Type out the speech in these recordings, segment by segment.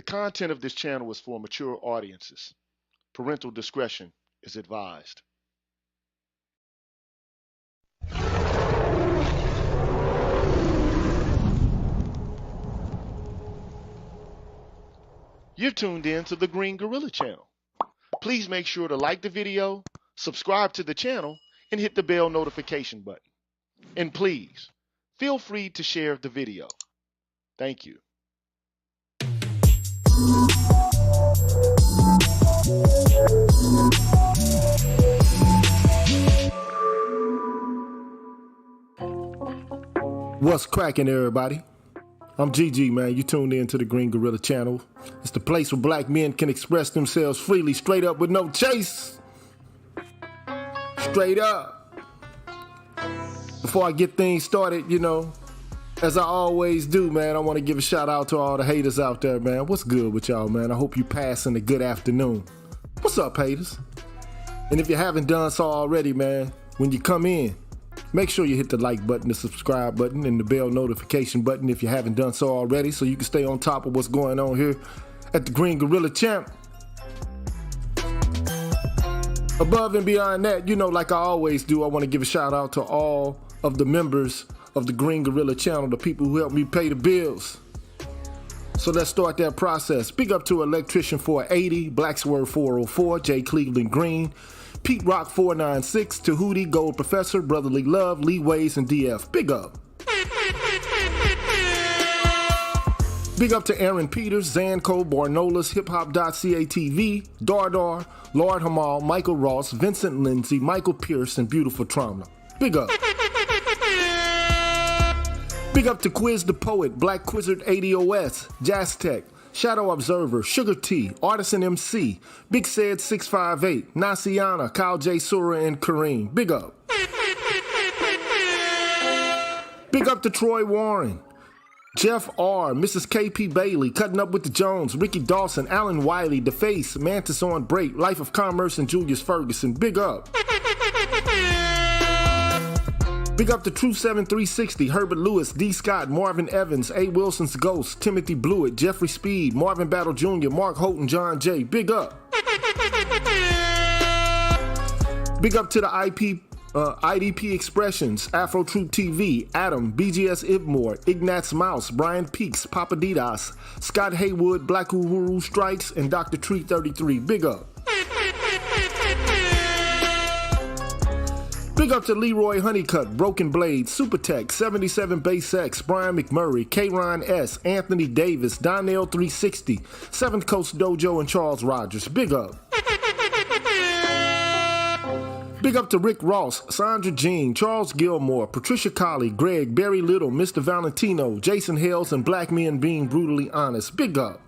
content of this channel is for mature audiences. Parental discretion is advised. You're tuned in to the Green Gorilla channel. Please make sure to like the video, subscribe to the channel, and hit the bell notification button. And please, feel free to share the video. Thank you. What's cracking, everybody? I'm GG, man. You tuned in to the Green Gorilla channel. It's the place where black men can express themselves freely, straight up with no chase. Straight up. Before I get things started, as I always do, man, I want to give a shout out to all the haters out there, man. What's good with y'all, man? I hope you passing a good afternoon. What's up, haters? And if you haven't done so already, man, when you come in, make sure you hit the like button, the subscribe button, and the bell notification button if you haven't done so already, so you can stay on top of what's going on here at the Green Gorilla Champ. Above and beyond that, like I always do, I want to give a shout out to all of the members of the Green Gorilla channel, the people who help me pay the bills. So let's start that process. Big up to Electrician 480, Blacksword 404, J. Cleveland Green, Pete Rock 496, Tahuti, Gold Professor, Brotherly Love, Lee Ways, and DF. Big up. Big up to Aaron Peters, Zanko, Barnolas, HipHop.catv, Dardar, Lord Hamal, Michael Ross, Vincent Lindsay, Michael Pierce, and Beautiful Trauma. Big up. Big up to Quiz the Poet, Black Quizzard 80OS, Jazz Tech, Shadow Observer, Sugar T, Artisan MC, Big Said 658, Nasiana, Kyle J. Sura, and Kareem. Big up. Big up to Troy Warren, Jeff R., Mrs. KP Bailey, Cutting Up with the Jones, Ricky Dawson, Alan Wiley, The Face, Mantis on Break, Life of Commerce, and Julius Ferguson. Big up. Big up to True 7360, Herbert Lewis, D. Scott, Marvin Evans, A. Wilson's Ghost, Timothy Blewett, Jeffrey Speed, Marvin Battle Jr., Mark Houghton, John J. Big up. Big up to the IDP Expressions, Afro Troop TV, Adam, BGS Ibmore, Ignatz Mouse, Brian Peaks, Papadidas, Scott Haywood, Black Uhuru Strikes, and Dr. Tree 33. Big up. Big up to Leroy Honeycutt, Broken Blade, Super Tech, 77 Base X, Brian McMurray, K-Ron S, Anthony Davis, Donnell 360, Seventh Coast Dojo, and Charles Rogers. Big up. Big up to Rick Ross, Sandra Jean, Charles Gilmore, Patricia Colley, Greg, Barry Little, Mr. Valentino, Jason Hales, and Black Men Being Brutally Honest. Big up.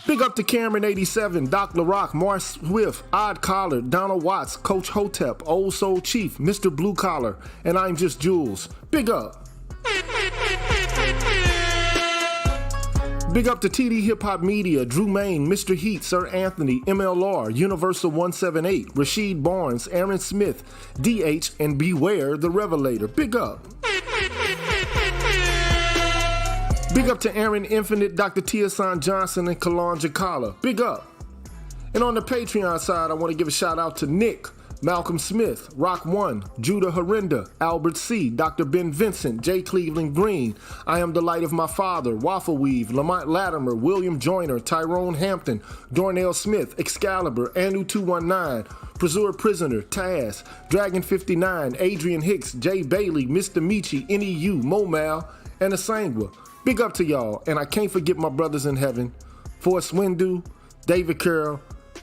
Big up to Cameron 87, Doc LaRock, Mars Swift, Odd Collar, Donald Watts, Coach Hotep, Old Soul Chief, Mr. Blue Collar, and I'm Just Jules. Big up. Big up to TD Hip Hop Media, Drew Main, Mr. Heat, Sir Anthony, MLR, Universal 178, Rasheed Barnes, Aaron Smith, DH, and Beware the Revelator. Big up. Big up to Aaron Infinite, Dr. Tiasan Johnson, and Kalon Jakala. Big up. And on the Patreon side, I want to give a shout out to Nick, Malcolm Smith, Rock One, Judah Harinda, Albert C., Dr. Ben Vincent, J. Cleveland Green, I Am the Light of My Father, Waffle Weave, Lamont Latimer, William Joyner, Tyrone Hampton, Dornell Smith, Excalibur, Anu 219, Preserve Prisoner, Taz, Dragon 59, Adrian Hicks, Jay Bailey, Mr. Michi, NEU, Momal, and Asangwa. Big up to y'all, and I can't forget my brothers in heaven, Forrest Windu, David Carroll,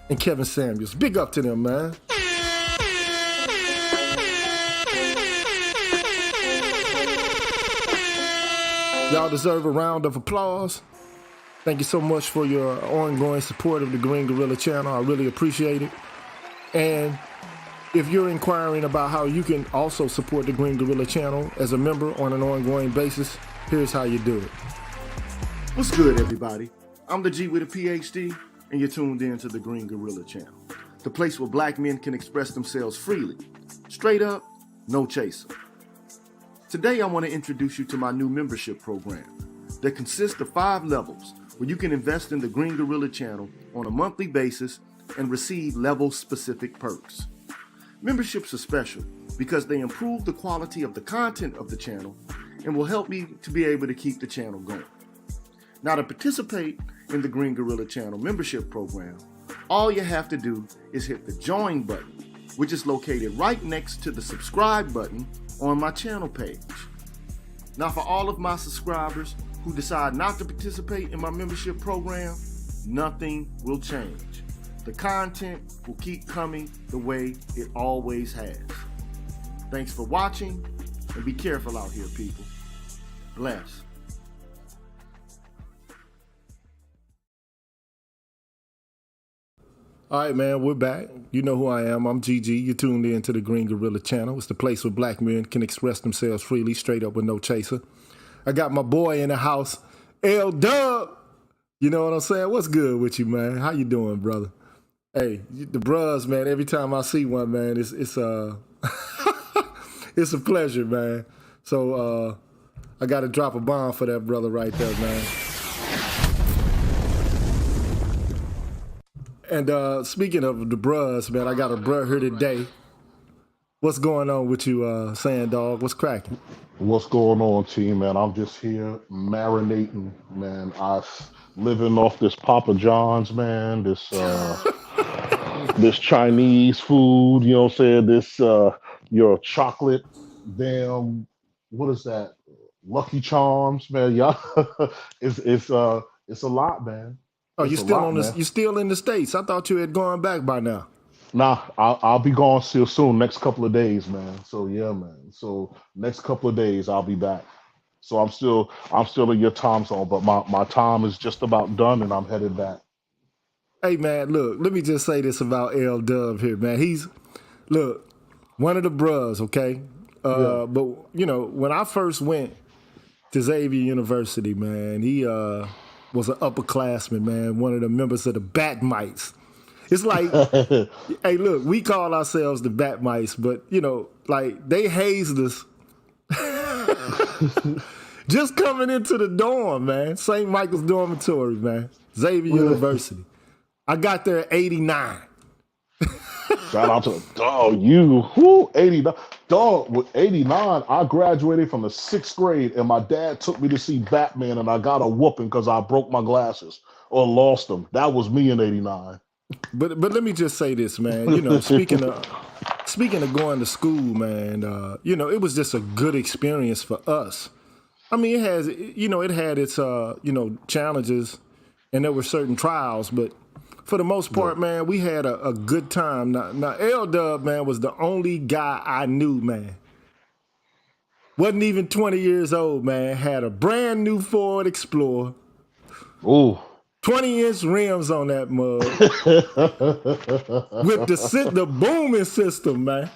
and Kevin Samuels. Big up to them, man. Y'all deserve a round of applause. Thank you so much for your ongoing support of the Green Gorilla channel. I really appreciate it. And if you're inquiring about how you can also support the Green Gorilla channel as a member on an ongoing basis, here's how you do it. What's good, everybody? I'm the G with a PhD, and you're tuned in to the Green Gorilla channel, the place where black men can express themselves freely, straight up, no chaser. Today, I want to introduce you to my new membership program, the that consists of 5 levels where you can invest in the Green Gorilla channel on a monthly basis and receive level-specific perks. Memberships are special because they improve the quality of the content of the channel and will help me to be able to keep the channel going. Now, to participate in the Green Gorilla channel membership program, all you have to do is hit the join button, which is located right next to the subscribe button on my channel page. Now, for all of my subscribers who decide not to participate in my membership program, nothing will change. The content will keep coming the way it always has. Thanks for watching, and be careful out here, people. Bless. All right, man, we're back. You know who I am. I'm GG. You tuned in to the Green Gorilla channel. It's the place where black men can express themselves freely, straight up with no chaser. I got my boy in the house, L-Dub. You know what I'm saying? What's good with you, man? How you doing, brother? Hey, the bros, man, every time I see one, man, it's it's a pleasure, man. So I got to drop a bomb for that brother right there, man. And speaking of the bros, man, I got a bruh here today. What's going on with you, Sand Dog? What's cracking? What's going on, team, man? I'm just here marinating, man. I living off this Papa John's, man. This this Chinese food, you know what I'm saying? This your chocolate, damn, what is that? Lucky Charms, man. Y'all, it's a lot, man. Oh, It's you a still lot, on this? man. You still in the States? I thought you had gone back by now. Nah, I'll be gone still soon, next couple of days, man. So yeah, man. So next couple of days I'll be back. So I'm still in your time zone, but my time is just about done and I'm headed back. Hey, man, look, let me just say this about L-Dub here, man. He's, look, one of the bros, okay? Yeah. But, you know, when I first went to Xavier University, man, he was an upperclassman, man, one of the members of the Bat Mites. It's like, hey, look, we call ourselves the Bat Mice, but, you know, like, they hazed us just coming into the dorm, man. St. Michael's Dormitory, man. Xavier University. I got there at 89. Shout out to the dog, you, whoo, 89. Dog, with 89, I graduated from the 6th grade and my dad took me to see Batman and I got a whooping because I broke my glasses or lost them. That was me in 89. But let me just say this, man. You know, speaking of going to school, man, you know, it was just a good experience for us. I mean, it had its challenges and there were certain trials, but for the most part, man, we had a good time. Now L-Dub, man, was the only guy I knew, man. Wasn't even 20 years old, man. Had a brand new Ford Explorer. Ooh. 20-inch rims on that mug. With the booming system, man.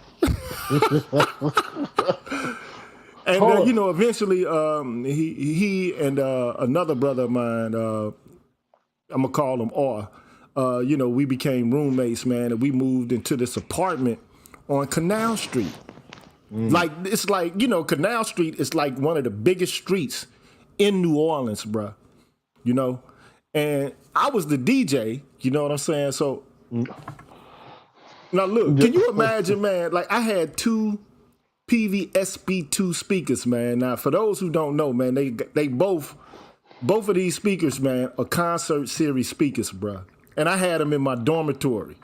And, you know, eventually he and another brother of mine, I'm going to call him R, you know, we became roommates, man, and we moved into this apartment on Canal Street. Like, it's like, you know, Canal Street is like one of the biggest streets in New Orleans, bruh. You know? And I was the DJ, you know what I'm saying? So, now look, can you imagine, man, like I had 2 PV-SB2 speakers, man. Now, for those who don't know, man, they both of these speakers, man, are concert series speakers, bruh. And I had them in my dormitory.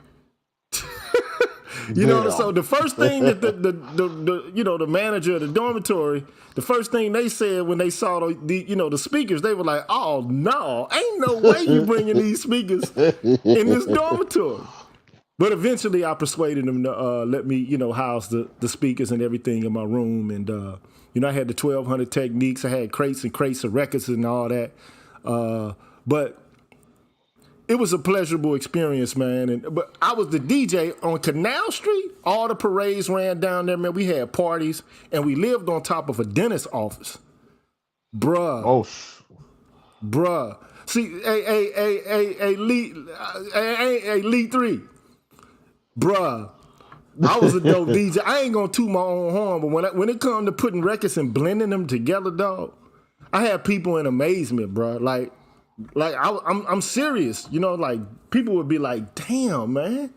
You know, so the first thing that the manager of the dormitory, the first thing they said when they saw the speakers, they were like, "Oh no, ain't no way you bringing these speakers in this dormitory." But eventually, I persuaded them to let me, you know, house the speakers and everything in my room, and you know, I had the 1200 Techniques, I had crates and crates of records and all that, but it was a pleasurable experience, man. But I was the DJ on Canal Street. All the parades ran down there, man. We had parties, and we lived on top of a dentist's office. Bruh. Oh, bruh. See, Lee 3. Bruh. I was a dope DJ. I ain't gonna toot my own horn, but when it come to putting records and blending them together, dog, I had people in amazement, bro. I'm serious. You know, like people would be like, "Damn, man."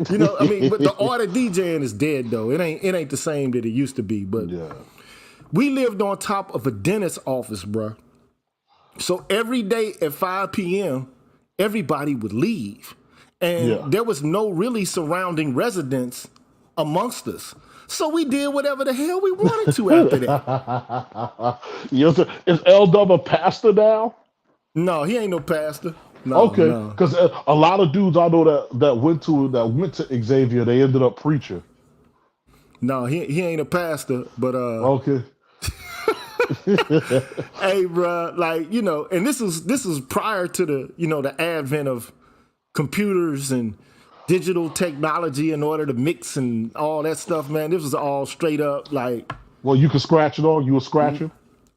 You know, I mean, but the art of DJing is dead though. It ain't the same that it used to be. But Yeah. we lived on top of a dentist's office, bro. So every day at 5 p.m., everybody would leave. Yeah. And there was no really surrounding residents amongst us. So we did whatever the hell we wanted to after that. Yes, sir. Is L Dub a pastor now? No, he ain't no pastor. No, Okay, no. because a lot of dudes I know that went to Xavier, they ended up preaching. No, he ain't a pastor, but Okay. hey, bro, like, you know, and this is prior to the advent of computers and digital technology in order to mix and all that stuff, man. This was all straight up like, Well, you could scratch it on. You were scratching.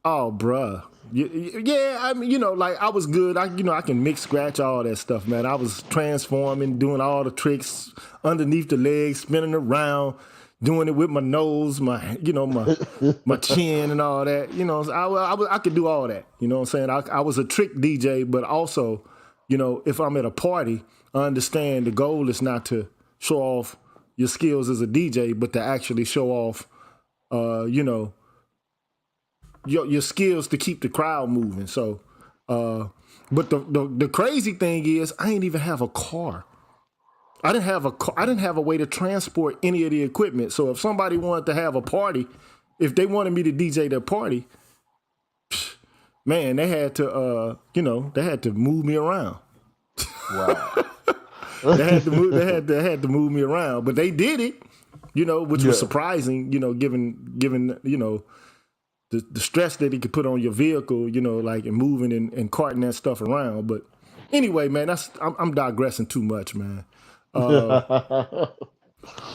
oh, bruh. Yeah, I mean, like I was good. I can mix, scratch, all that stuff, man. I was transforming, doing all the tricks underneath the legs, spinning around, doing it with my nose, my chin and all that. I could do all that. You know what I'm saying? I was a trick DJ, but also, if I'm at a party, I understand the goal is not to show off your skills as a DJ, but to actually show off, you know, your skills to keep the crowd moving. So, but the crazy thing is, I ain't even have a car. I didn't have a car. I didn't have a way to transport any of the equipment. So if somebody wanted to have a party, if they wanted me to DJ their party, man, they had to, they had to move me around. Wow. They had to move me around, but they did it, which was surprising, given the stress that it could put on your vehicle, like and moving and carting that stuff around. But anyway, man, I'm digressing too much, man.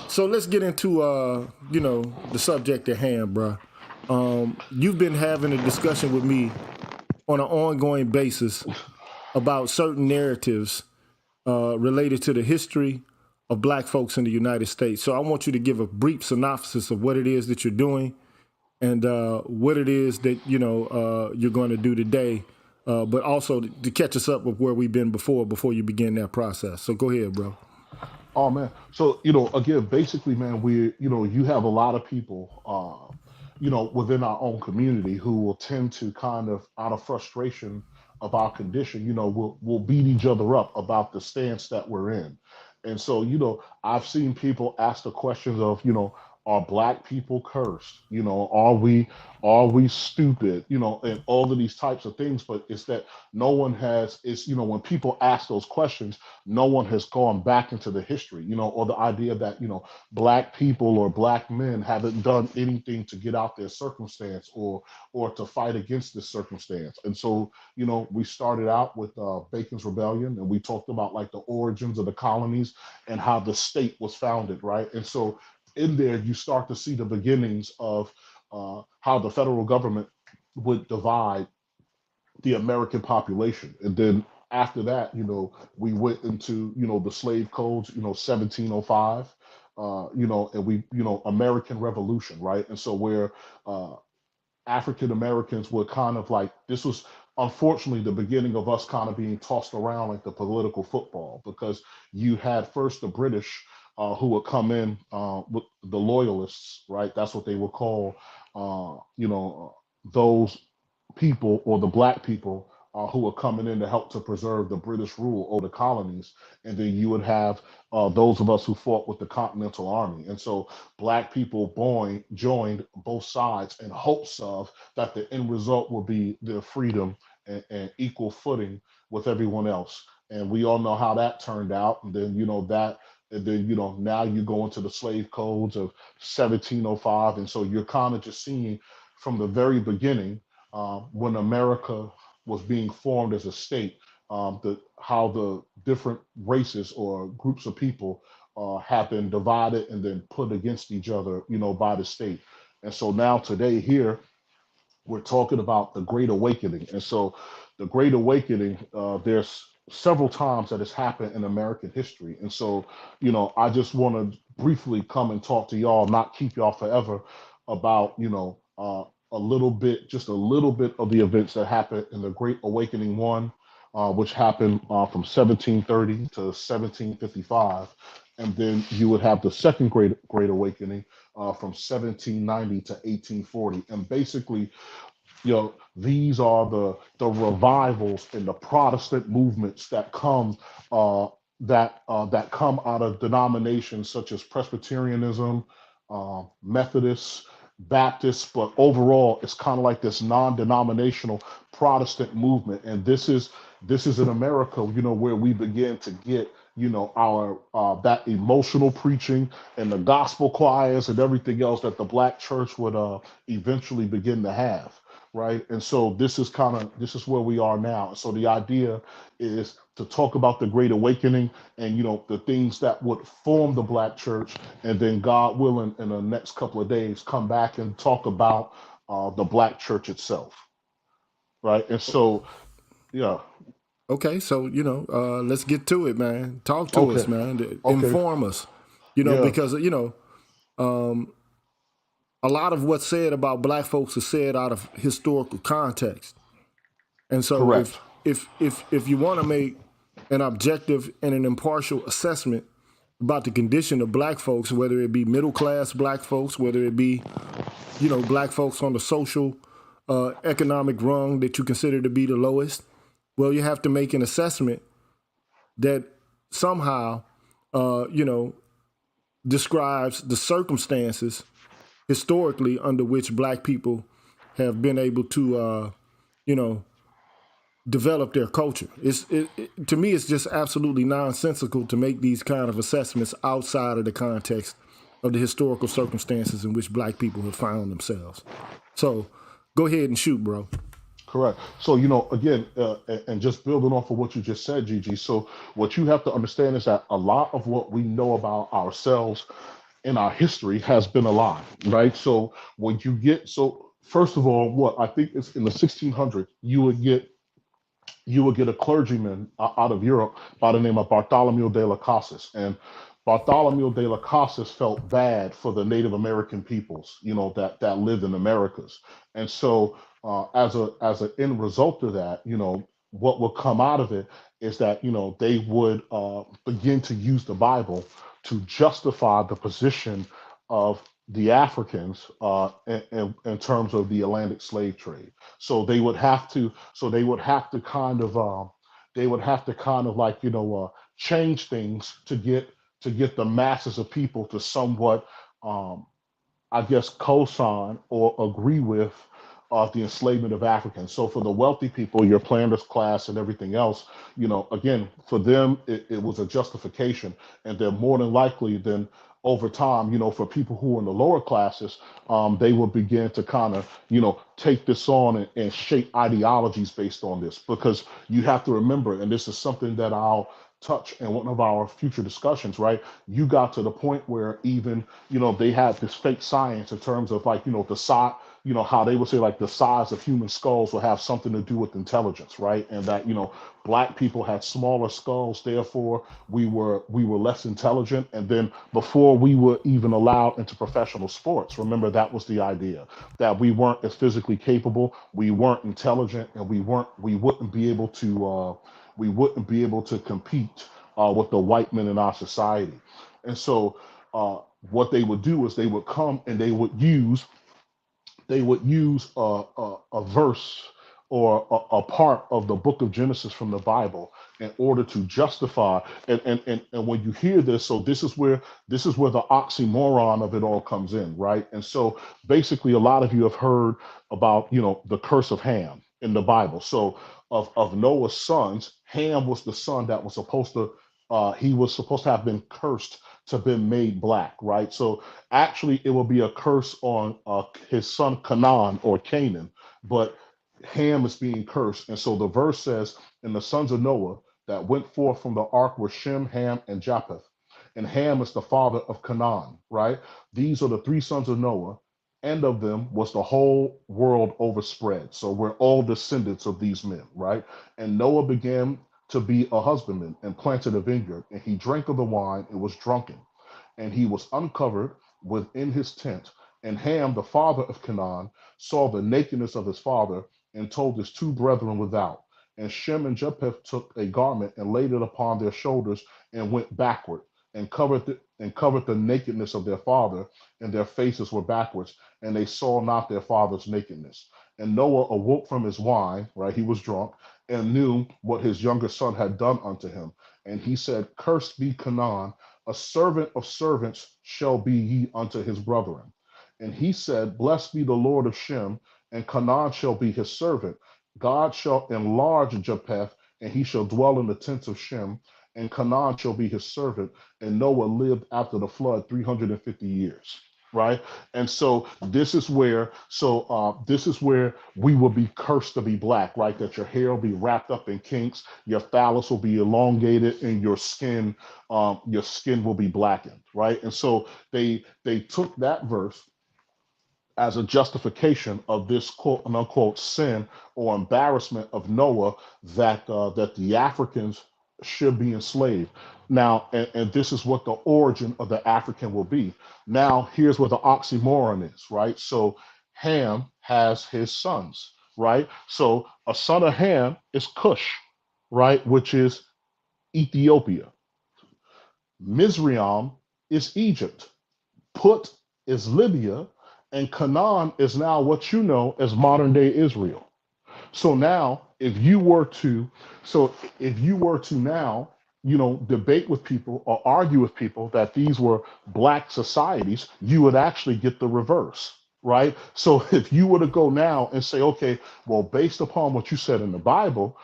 So let's get into the subject at hand, bro. You've been having a discussion with me on an ongoing basis about certain narratives related to the history of black folks in the United States. So I want you to give a brief synopsis of what it is that you're doing and what it is that you're going to do today, but also to catch us up with where we've been before you begin that process. So go ahead, bro. Oh man. So, again, basically, man, you have a lot of people, within our own community who will tend to kind of, out of frustration of our condition, will we'll beat each other up about the stance that we're in. And so, I've seen people ask the questions of, are black people cursed? Are we stupid? And all of these types of things. But it's that no one has, when people ask those questions, no one has gone back into the history, or the idea that, black people or black men haven't done anything to get out their circumstance or to fight against this circumstance. And so, we started out with Bacon's Rebellion, and we talked about like the origins of the colonies and how the state was founded, right? And so in there, you start to see the beginnings of how the federal government would divide the American population. And then after that, we went into, the slave codes, 1705, and American Revolution, right? And so where uh, African Americans were kind of like, this was unfortunately the beginning of us kind of being tossed around like the political football, because you had first the British who would come in with the loyalists, right? That's what they would call, those people or the black people who were coming in to help to preserve the British rule over the colonies. And then you would have those of us who fought with the Continental Army. And so black people joined both sides in hopes of that the end result will be their freedom and equal footing with everyone else. And we all know how that turned out. And then, now you go into the slave codes of 1705. And so you're kind of just seeing from the very beginning, when America was being formed as a state, how the different races or groups of people have been divided and then put against each other, by the state. And so now today here, we're talking about the Great Awakening. And so the Great Awakening, there's several times that has happened in American history. And so, I just want to briefly come and talk to y'all, not keep y'all forever, about, just a little bit of the events that happened in the Great Awakening one, which happened from 1730 to 1755, and then you would have the second Great Awakening from 1790 to 1840, and basically, these are the revivals and the Protestant movements that come that come out of denominations such as Presbyterianism, Methodists, Baptists, but overall it's kind of like this non-denominational Protestant movement, and this is in America, where we begin to get our that emotional preaching and the gospel choirs and everything else that the black church would eventually begin to have, right? And so this is where we are now. So the idea is to talk about the Great Awakening and the things that would form the Black church, and then God willing, in the next couple of days, come back and talk about the Black church itself, right? And so, yeah, Okay, so let's get to it, man. Talk to us, okay, man. okay, Inform us, yeah, because um, a lot of what's said about black folks is said out of historical context. And so correct, if you want to make an objective and an impartial assessment about the condition of black folks, whether it be middle class black folks, whether it be black folks on the social economic rung that you consider to be the lowest, well, you have to make an assessment that somehow describes the circumstances historically under which black people have been able to develop their culture. To me, it's just absolutely nonsensical to make these kind of assessments outside of the context of the historical circumstances in which black people have found themselves. So go ahead and shoot, bro. correct. So again, and just building off of what you just said, Gigi. So what you have to understand is that a lot of what we know about ourselves in our history has been a lie, right? So when you get first of all, what I think is in the 1600s, you would get a clergyman out of Europe by the name of Bartholomew de las Casas. And Bartholomew de las Casas felt bad for the Native American peoples, that lived in Americas. And so, as an end result of that, what would come out of it is that they would begin to use the Bible to justify the position of the Africans in terms of the Atlantic slave trade. So they would have to. So they would have to kind of. They would have to kind of like change things to get the masses of people to somewhat, um, I guess, co-sign or agree with the enslavement of Africans. So for the wealthy people, your planters class and everything else, again, for them, it was a justification. And they're more than likely then over time, for people who are in the lower classes, they will begin to kind of, take this on and shape ideologies based on this. Because you have to remember, and this is something that I'll touch in one of our future discussions, right? You got to the point where even, they had this fake science in terms of like, the size, how they would say like the size of human skulls will have something to do with intelligence, right? And that, black people had smaller skulls, therefore we were less intelligent. And then before we were even allowed into professional sports, remember that was the idea, that we weren't as physically capable, we weren't intelligent, and we wouldn't be able to compete with the white men in our society. And so what they would do is they would come and they would use a verse or a part of the book of Genesis from the Bible in order to justify. And when you hear this, so this is where the oxymoron of it all comes in, right? And so basically, a lot of you have heard about the curse of Ham in the Bible. So of Noah's sons, Ham was the son that was supposed to he was supposed to have been cursed to have been made black, right? So actually, it will be a curse on his son Canaan or Canaan, but Ham is being cursed. And so the verse says, "And the sons of Noah that went forth from the ark were Shem, Ham, and Japheth. And Ham is the father of Canaan," right? These are the three sons of Noah, and of them was the whole world overspread. So we're all descendants of these men, right? And Noah began to be a husbandman and planted a vineyard, and he drank of the wine and was drunken, and he was uncovered within his tent, And Ham, the father of Canaan, saw the nakedness of his father and told his two brethren without. And Shem and Japheth took a garment and laid it upon their shoulders and went backward and covered the nakedness of their father, and their faces were backwards, and they saw not their father's nakedness. And Noah awoke from his wine, right? He was drunk, and knew what his younger son had done unto him. And he said, Cursed be Canaan, a servant of servants shall be ye unto his brethren. And he said, Blessed be the Lord of Shem, and Canaan shall be his servant. God shall enlarge Japheth, and he shall dwell in the tents of Shem, and Canaan shall be his servant. And Noah lived after the flood 350 years. Right. And so this is where we will be cursed to be black, right? That your hair will be wrapped up in kinks, your phallus will be elongated, and your skin will be blackened, right? And so they took that verse as a justification of this quote unquote sin or embarrassment of Noah, that the Africans should be enslaved. Now, and this is what the origin of the African will be. Now, here's where the oxymoron is, right? So Ham has his sons, right? So a son of Ham is Cush, right? Which is Ethiopia. Mizraim is Egypt. Put is Libya, and Canaan is now what you know as modern day Israel. So now, if you were to now, debate with people or argue with people that these were black societies, you would actually get the reverse, right? So if you were to go now and say, okay, well, based upon what you said in the Bible,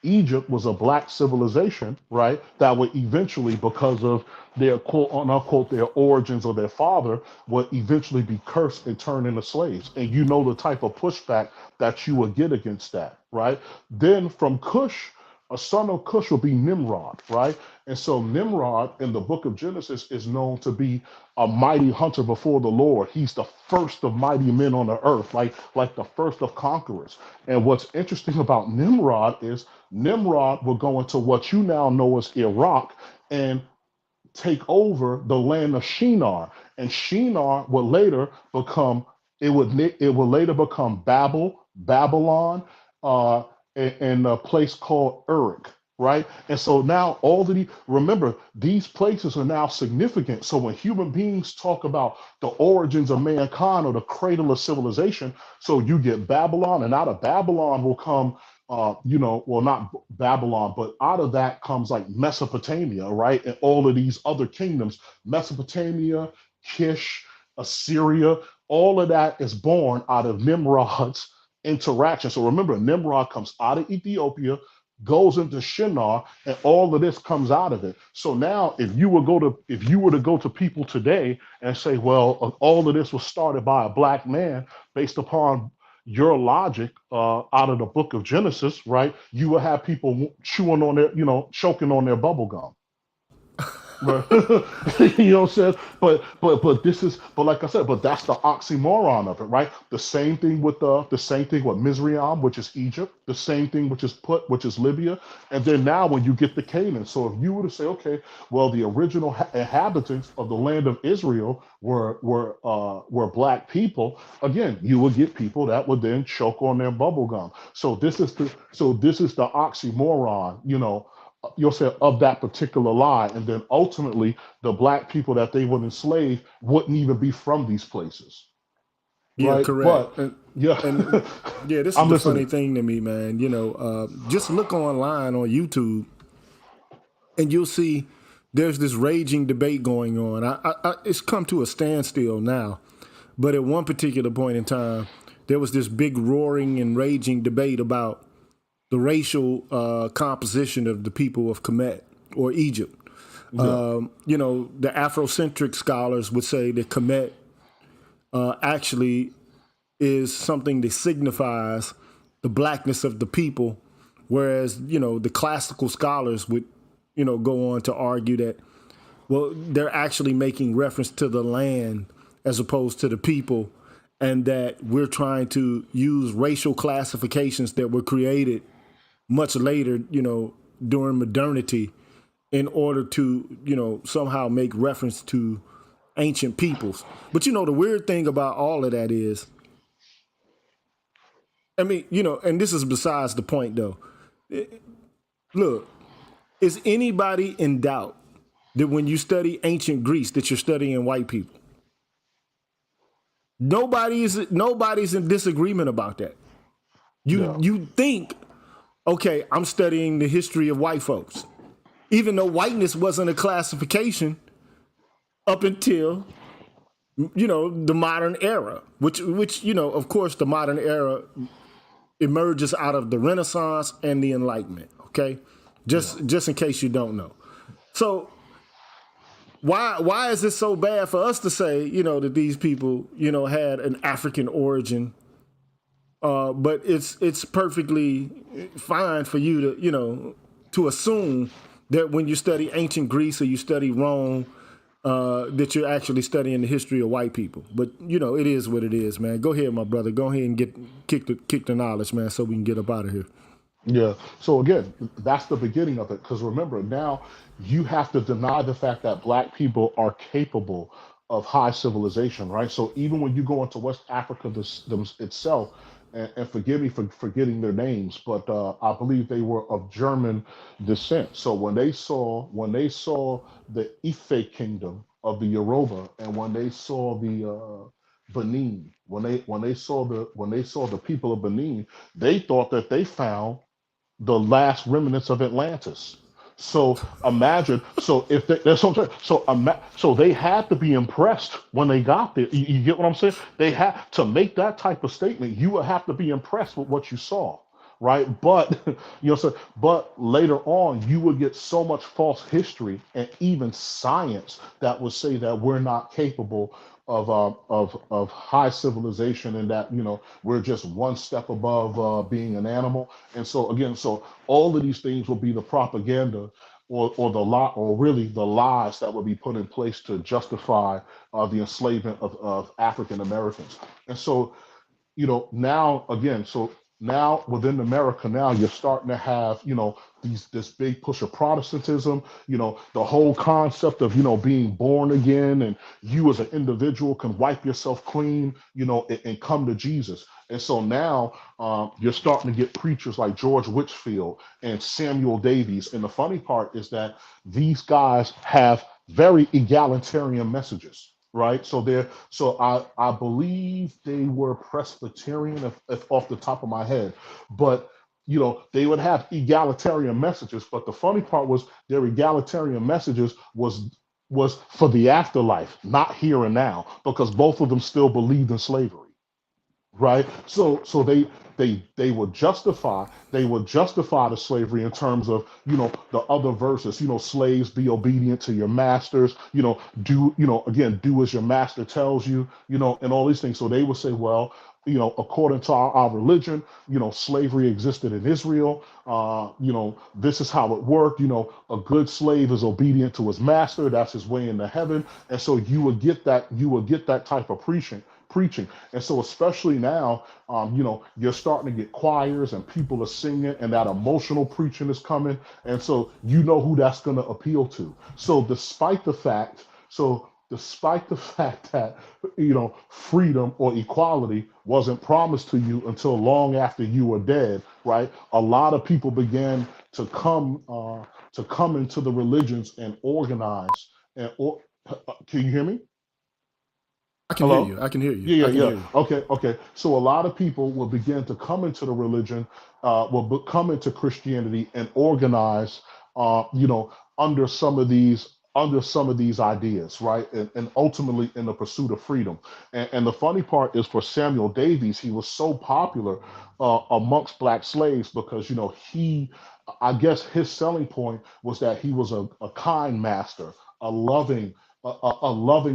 Egypt was a black civilization, right? That would eventually, because of their quote unquote their origins or their father, would eventually be cursed and turned into slaves. And you know the type of pushback that you would get against that, right? Then from Cush, a son of Cush will be Nimrod, right? And so Nimrod in the book of Genesis is known to be a mighty hunter before the Lord. He's the first of mighty men on the earth, like the first of conquerors. And what's interesting about Nimrod is Nimrod will go into what you now know as Iraq and take over the land of Shinar. And Shinar will later become, it will later become Babylon, and a place called Uruk, right? And so now remember, these places are now significant. So when human beings talk about the origins of mankind or the cradle of civilization, so you get Babylon, and out of Babylon will come, well, not Babylon, but out of that comes like Mesopotamia, right? And all of these other kingdoms, Mesopotamia, Kish, Assyria, all of that is born out of Nimrod's interaction. So remember, Nimrod comes out of Ethiopia, goes into Shinar, and all of this comes out of it. So now, if you were to go to people today and say, well, all of this was started by a black man, based upon your logic out of the book of Genesis, right? You will have people chewing on their, choking on their bubble gum. Right. You know what I'm saying? But this is, but like I said, but that's the oxymoron of it, right? The same thing with Mizraim, which is Egypt, the same thing which is Put, which is Libya, and then now when you get to Canaan. So if you were to say, okay, well, the original inhabitants of the land of Israel were black people, again, you would get people that would then choke on their bubble gum. So this is the oxymoron, you'll say, of that particular lie. And then ultimately the black people that they would enslave wouldn't even be from these places. Yeah, right? correct. But yeah, Yeah, this is I'm the listening. funny thing to me, man. Just look online on YouTube and you'll see there's this raging debate going on. It's come to a standstill now. But at one particular point in time, there was this big roaring and raging debate about the racial composition of the people of Kemet or Egypt. Yeah. The Afrocentric scholars would say that Kemet actually is something that signifies the blackness of the people, whereas, the classical scholars would, go on to argue that, well, they're actually making reference to the land as opposed to the people, and that we're trying to use racial classifications that were created much later, during modernity, in order to, somehow make reference to ancient peoples. But you know, the weird thing about all of that is, I mean, you know, and this is besides the point though. Look, is anybody in doubt that when you study ancient Greece that you're studying white people? Nobody's in disagreement about that. You think, okay, I'm studying the history of white folks, even though whiteness wasn't a classification up until, you know, the modern era, which you know, of course, the modern era emerges out of the Renaissance and the Enlightenment. Okay, just in case you don't know. So why is it so bad for us to say, you know, that these people, you know, had an African origin? But it's perfectly fine for you to, you know, to assume that when you study ancient Greece or you study Rome, that you're actually studying the history of white people. But you know, it is what it is, man. Go ahead, my brother. Go ahead and kick the knowledge, man, so we can get up out of here. Yeah. So again, that's the beginning of it. Because remember, now you have to deny the fact that black people are capable of high civilization, right? So even when you go into West Africa itself, and forgive me for forgetting their names, but I believe they were of German descent. So when they saw the Ife kingdom of the Yoruba, and when they saw the Benin, when they saw the people of Benin, they thought that they found the last remnants of Atlantis. So imagine, so if they, that's what I'm saying. So they had to be impressed when they got there. You get what I'm saying? They had to make that type of statement. You would have to be impressed with what you saw, right? But but later on, you would get so much false history and even science that would say that we're not capable of high civilization, and that we're just one step above being an animal. And so again, so all of these things will be the propaganda, or the lie, or really the lies that will be put in place to justify the enslavement of African Americans. And so now again, so now within America, now you're starting to have this big push of Protestantism, the whole concept of being born again, and you as an individual can wipe yourself clean, and come to Jesus. And so now you're starting to get preachers like George Whitfield and Samuel Davies. And the funny part is that these guys have very egalitarian messages, right? So I believe they were Presbyterian, if off the top of my head, but they would have egalitarian messages. But the funny part was their egalitarian messages was for the afterlife, not here and now, because both of them still believed in slavery, right? So they would justify the slavery in terms of the other verses, slaves, be obedient to your masters, do as your master tells you, and all these things. So they would say, well, according to our religion, slavery existed in Israel. This is how it worked. A good slave is obedient to his master. That's his way into heaven. And so you would get that type of preaching. And so especially now, you're starting to get choirs and people are singing, and that emotional preaching is coming. And so who that's going to appeal to. So despite the fact that freedom or equality wasn't promised to you until long after you were dead, right? A lot of people began to come into the religions and organize. Can you hear me? I can hear Hello? you. I can hear you. Yeah, I yeah, can yeah. hear you. Okay. So a lot of people will begin to come into the religion, come into Christianity and organize, under some of these ideas, right? And ultimately in the pursuit of freedom. And the funny part is, for Samuel Davies, he was so popular amongst black slaves because I guess his selling point was that he was a kind master, a loving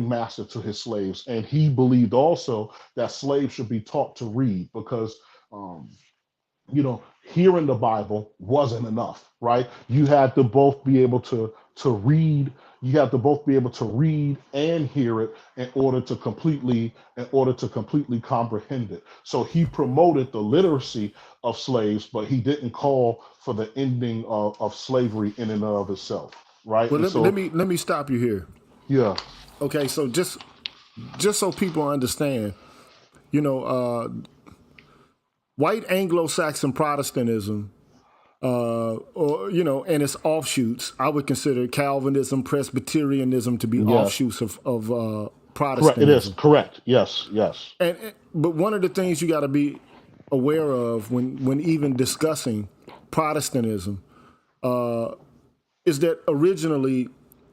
master to his slaves. And he believed also that slaves should be taught to read, because um, hearing the Bible wasn't enough, right? You had to both be able to read. You have to both be able to read and hear it in order to completely comprehend it. So he promoted the literacy of slaves, but he didn't call for the ending of slavery in and of itself, right? Well, And let me so, let me let me stop you here. yeah, Okay, so just so people understand, you know, white Anglo-Saxon Protestantism, or you know, and its offshoots, I would consider Calvinism, Presbyterianism to be Yes. offshoots of Correct. It is Protestantism. correct. Yes. Yes. But one of the things you got to be aware of when even discussing Protestantism is that originally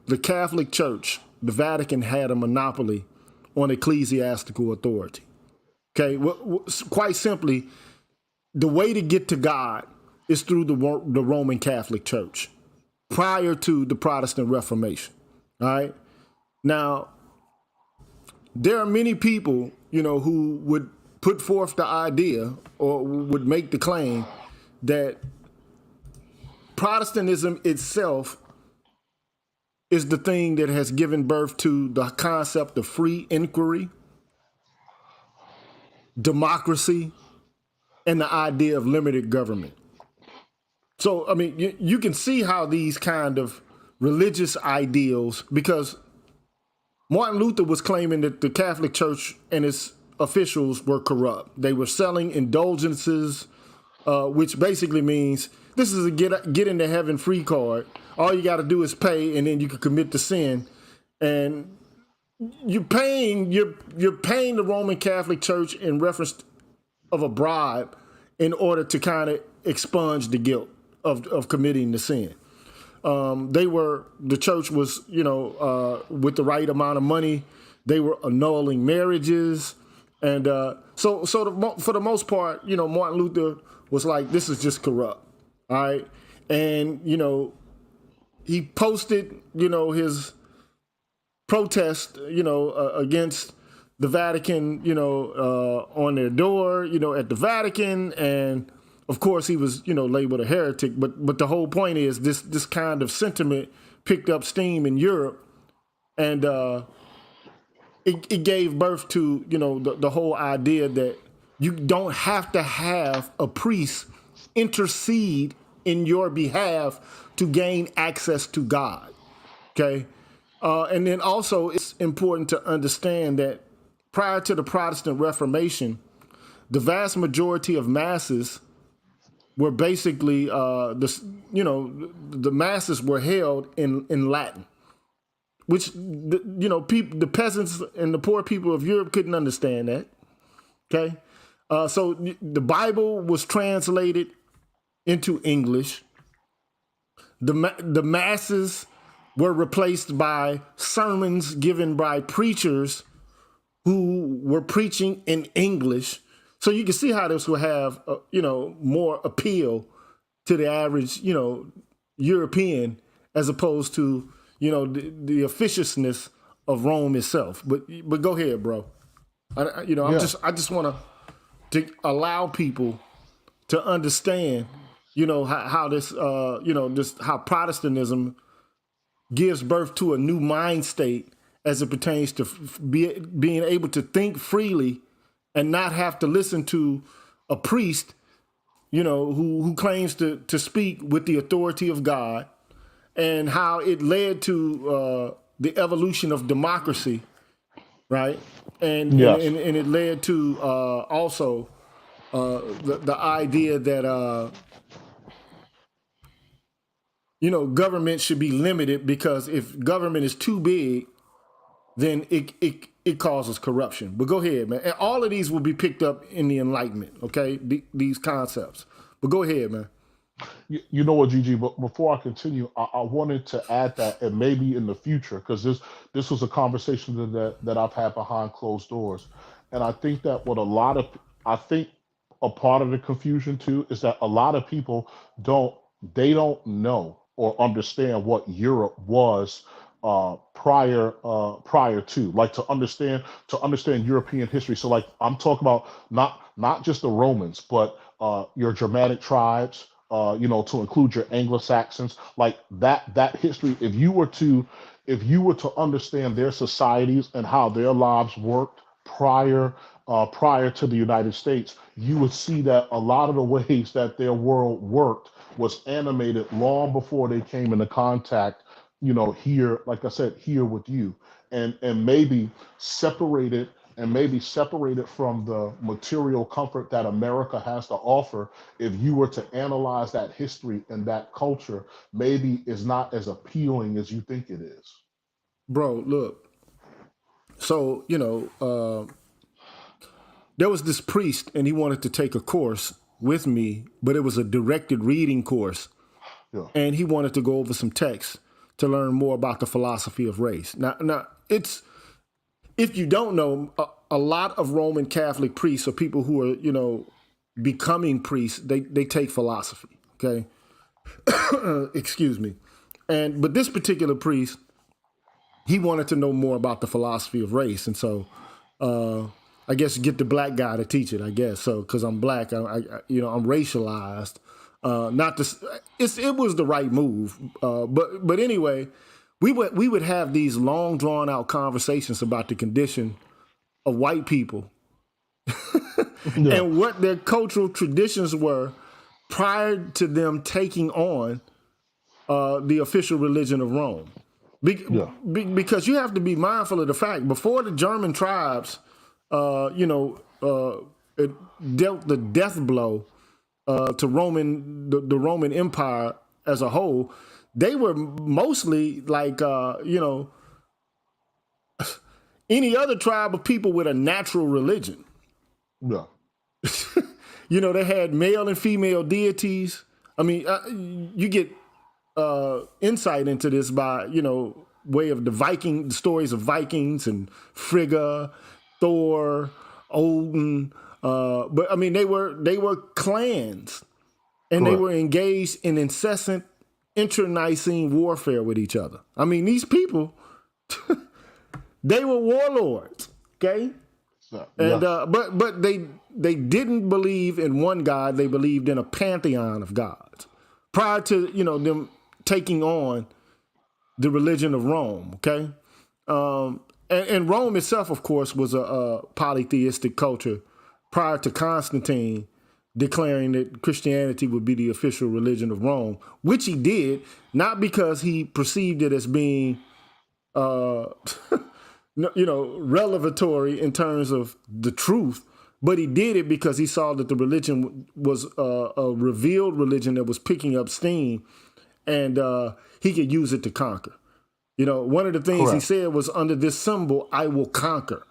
the Catholic Church, the Vatican, had a monopoly on ecclesiastical authority. Okay, quite simply, the way to get to God is through the Roman Catholic Church prior to the Protestant Reformation. All right. Now, there are many people, you know, who would put forth the idea or would make the claim that Protestantism itself is the thing that has given birth to the concept of free inquiry, democracy, and the idea of limited government. So, I mean, you can see how these kind of religious ideals, because Martin Luther was claiming that the Catholic Church and its officials were corrupt. They were selling indulgences, which basically means this is a get into heaven free card. All you got to do is pay, and then you can commit the sin. And you're paying the Roman Catholic Church in reference of a bribe in order to kind of expunge the guilt of committing the sin. The church was, you know, with the right amount of money, they were annulling marriages. And so for the most part, you know, Martin Luther was like, this is just corrupt. All right. And, you know, he posted, you know, his protest, you know, against the Vatican, you know, on their door, you know, at the Vatican. And of course, he was, you know, labeled a heretic. But the whole point is this kind of sentiment picked up steam in Europe, and it gave birth to, you know, the whole idea that you don't have to have a priest intercede in your behalf to gain access to God. Okay, and then also it's important to understand that prior to the Protestant Reformation, the vast majority of masses were basically the masses were held in Latin, which the peasants and the poor people of Europe couldn't understand that. Okay, so the Bible was translated into English. The masses were replaced by sermons given by preachers who were preaching in English. So you can see how this will have, more appeal to the average, European, as opposed to, the officiousness of Rome itself. But go ahead, bro. I just want to allow people to understand, how this, how Protestantism gives birth to a new mind state as it pertains to being able to think freely and not have to listen to a priest, who claims to speak with the authority of God, and how it led to the evolution of democracy, right? And Yes. and it led to also the idea that government should be limited, because if government is too big, then it causes corruption. But go ahead, man. And all of these will be picked up in the Enlightenment, okay? These concepts. But go ahead, man. You know what, Gigi? But before I continue, I wanted to add that, and maybe in the future, because this was a conversation that I've had behind closed doors, and I think that I think a part of the confusion too is that a lot of people don't know or understand what Europe was prior to, like, to understand European history. So, like, I'm talking about not just the Romans, but your Germanic tribes, to include your Anglo-Saxons, like that history. If you were to understand their societies and how their lives worked prior to the United States, you would see that a lot of the ways that their world worked was animated long before they came into contact, here, like I said, here with you. and maybe separated from the material comfort that America has to offer. If you were to analyze that history and that culture, maybe is not as appealing as you think it is. Bro, look. So, there was this priest and he wanted to take a course with me, but it was a directed reading course. Yeah. And he wanted to go over some texts to learn more about the philosophy of race. Now it's, if you don't know, a lot of Roman Catholic priests or people who are, becoming priests, they take philosophy, okay? Excuse me. But this particular priest, he wanted to know more about the philosophy of race. And so, I guess get the black guy to teach it, I guess. So, cause I'm black, I'm racialized. It was the right move. But anyway, we would have these long drawn out conversations about the condition of white people and what their cultural traditions were prior to them taking on the official religion of Rome. Because you have to be mindful of the fact, before the German tribes, it dealt the death blow to the Roman Empire as a whole, they were mostly like, any other tribe of people with a natural religion. Yeah. They had male and female deities. I mean, you get insight into this by, way of the stories of Vikings and Frigga, Thor, Odin. But I mean, they were clans, and Correct. they were engaged in incessant internecine warfare with each other. I mean, these people, they were warlords, okay? And but they didn't believe in one God. They believed in a pantheon of gods prior to them taking on the religion of Rome. Okay, and Rome itself, of course, was a polytheistic culture prior to Constantine declaring that Christianity would be the official religion of Rome, which he did, not because he perceived it as being revelatory in terms of the truth, but he did it because he saw that the religion was a revealed religion that was picking up steam, and he could use it to conquer. One of the things he said was, under this symbol, I will conquer.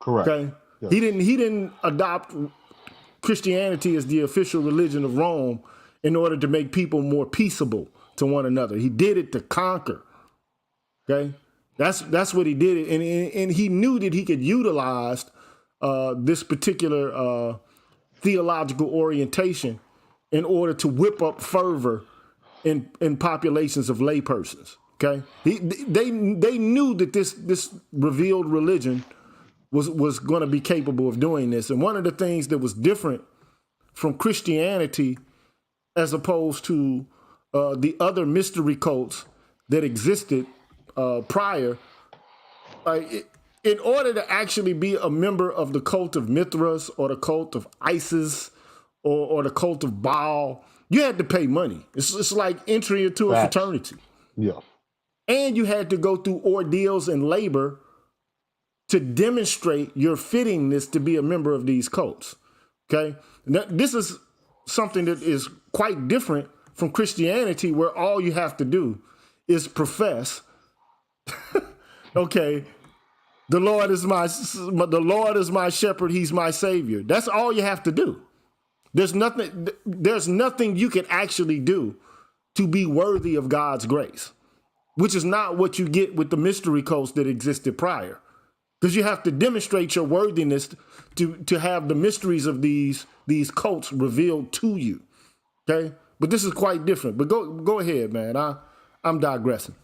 Correct. Okay. Yes. He didn't adopt Christianity as the official religion of Rome in order to make people more peaceable to one another. He did it to conquer. Okay. That's what he did, and he knew that he could utilize this particular theological orientation in order to whip up fervor in populations of laypersons. Okay, they knew that this revealed religion was going to be capable of doing this, and one of the things that was different from Christianity, as opposed to the other mystery cults that existed prior, in order to actually be a member of the cult of Mithras or the cult of Isis or the cult of Baal, you had to pay money. It's like entry into a fraternity. Yeah. And you had to go through ordeals and labor to demonstrate your fittingness to be a member of these cults. Okay? Now, this is something that is quite different from Christianity, where all you have to do is profess, okay, the Lord is my shepherd, he's my savior. That's all you have to do. There's nothing you can actually do to be worthy of God's grace, which is not what you get with the mystery cults that existed prior. Because you have to demonstrate your worthiness to have the mysteries of these cults revealed to you. Okay? But this is quite different. But go ahead, man. I'm digressing.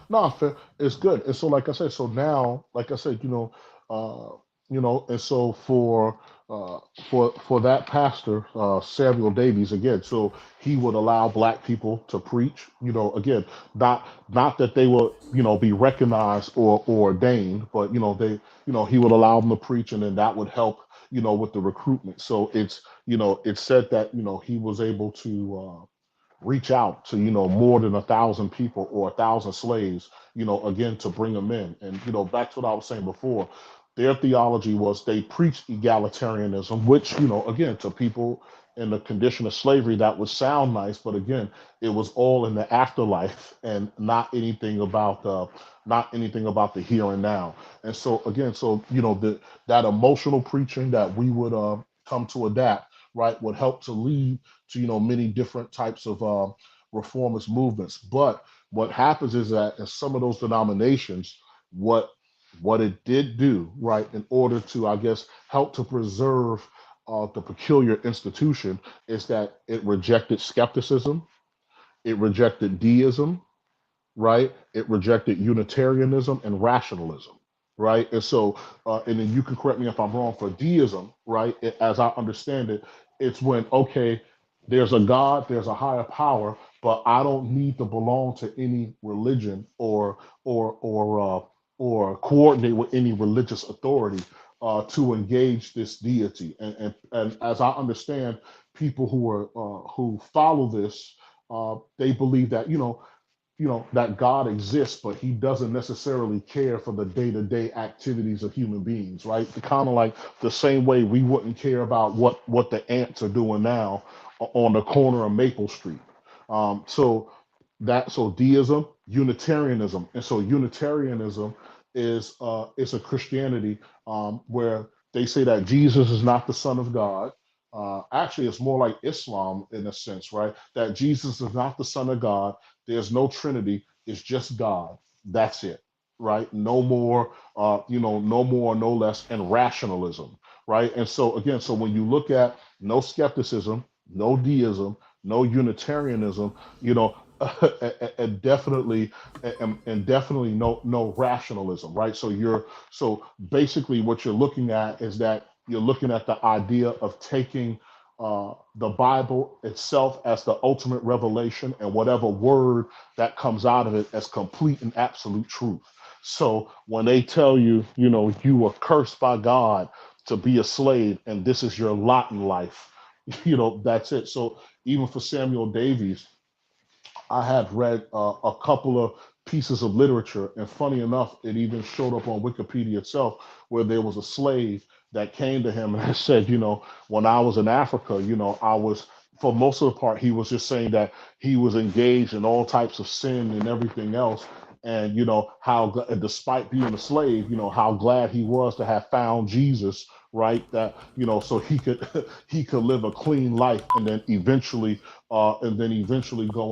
No, fair. It's good. And so, like I said, so now, like I said, and so for that pastor, Samuel Davies, again, so he would allow black people to preach, again, not that they will, be recognized or ordained, but he would allow them to preach, and then that would help, with the recruitment. So it's said that he was able to reach out to, more than 1,000 people or 1,000 slaves, again, to bring them in. And, back to what I was saying before, their theology was they preached egalitarianism, which, again, to people in the condition of slavery, that would sound nice, but again, it was all in the afterlife and not anything about the here and now. And so again, that emotional preaching that we would come to adapt, right, would help to lead to many different types of reformist movements. But what happens is that in some of those denominations, what it did do, right, in order to, I guess, help to preserve the peculiar institution, is that it rejected skepticism, it rejected deism, right? It rejected Unitarianism and rationalism, right? And so, and then you can correct me if I'm wrong, for deism, right? As I understand it, it's when, okay, there's a God, there's a higher power, but I don't need to belong to any religion or coordinate with any religious authority to engage this deity. And as I understand, people who follow this, they believe that that God exists, but he doesn't necessarily care for the day-to-day activities of human beings, right? Kind of like the same way we wouldn't care about what the ants are doing now on the corner of Maple Street. So deism, Unitarianism, and so Unitarianism is a Christianity where they say that Jesus is not the Son of God. Actually, it's more like Islam in a sense, right? That Jesus is not the Son of God. There's no Trinity. It's just God. That's it, right? No more, no more, no less, and rationalism, right? And so again, so when you look at no skepticism, no deism, no Unitarianism, and definitely and definitely no rationalism, right? So basically what you're looking at is that you're looking at the idea of taking the Bible itself as the ultimate revelation and whatever word that comes out of it as complete and absolute truth. So when they tell you, you were cursed by God to be a slave and this is your lot in life, that's it. So even for Samuel Davies, I had read a couple of pieces of literature, and funny enough, it even showed up on Wikipedia itself, where there was a slave that came to him and said, when I was in Africa, I was, for most of the part, he was just saying that he was engaged in all types of sin and everything else. And how, despite being a slave, how glad he was to have found Jesus, right? That so he could he could live a clean life, and then eventually go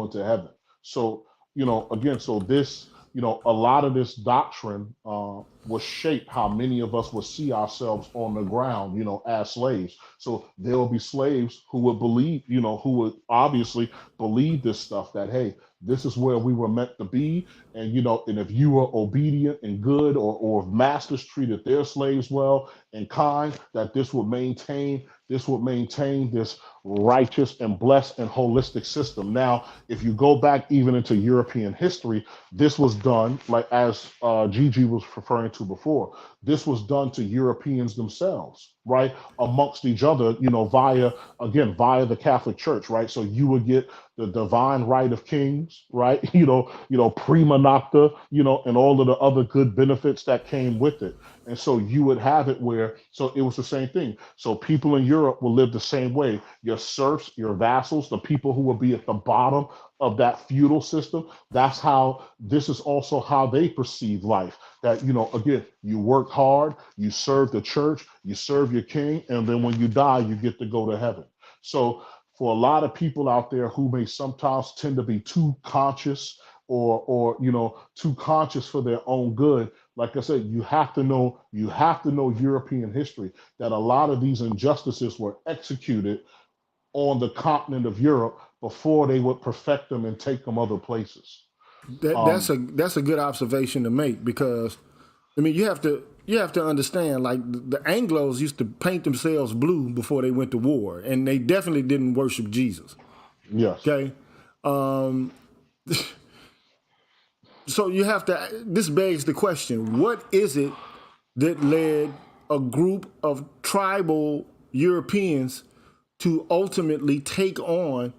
into heaven. So, again, so this, a lot of this doctrine will shape how many of us will see ourselves on the ground, as slaves. So there will be slaves who would believe, who would obviously believe this stuff, that, hey, this is where we were meant to be. And, and if you were obedient and good, or if masters treated their slaves well and kind, that this would maintain this righteous and blessed and holistic system. Now, if you go back even into European history, this was done, like as Gigi was referring to before, this was done to Europeans themselves, right? Amongst each other, via the Catholic Church, right? So you would get the divine right of kings, right? Prima nocta, and all of the other good benefits that came with it. And so you would have it where, so it was the same thing. So people in Europe will live the same way. Your serfs, your vassals, the people who will be at the bottom of that feudal system, this is also how they perceive life. That, again, you work hard, you serve the church, you serve your king, and then when you die, you get to go to heaven. So for a lot of people out there who may sometimes tend to be too conscious, or too conscious for their own good, like I said, you have to know European history, that a lot of these injustices were executed on the continent of Europe before they would perfect them and take them other places. That's Um, a good observation to make, because I mean you have to understand, like, the Anglos used to paint themselves blue before they went to war, and they definitely didn't worship Jesus. yes. Okay, um, so you have to. This begs the question: what is it that led a group of tribal Europeans to ultimately take on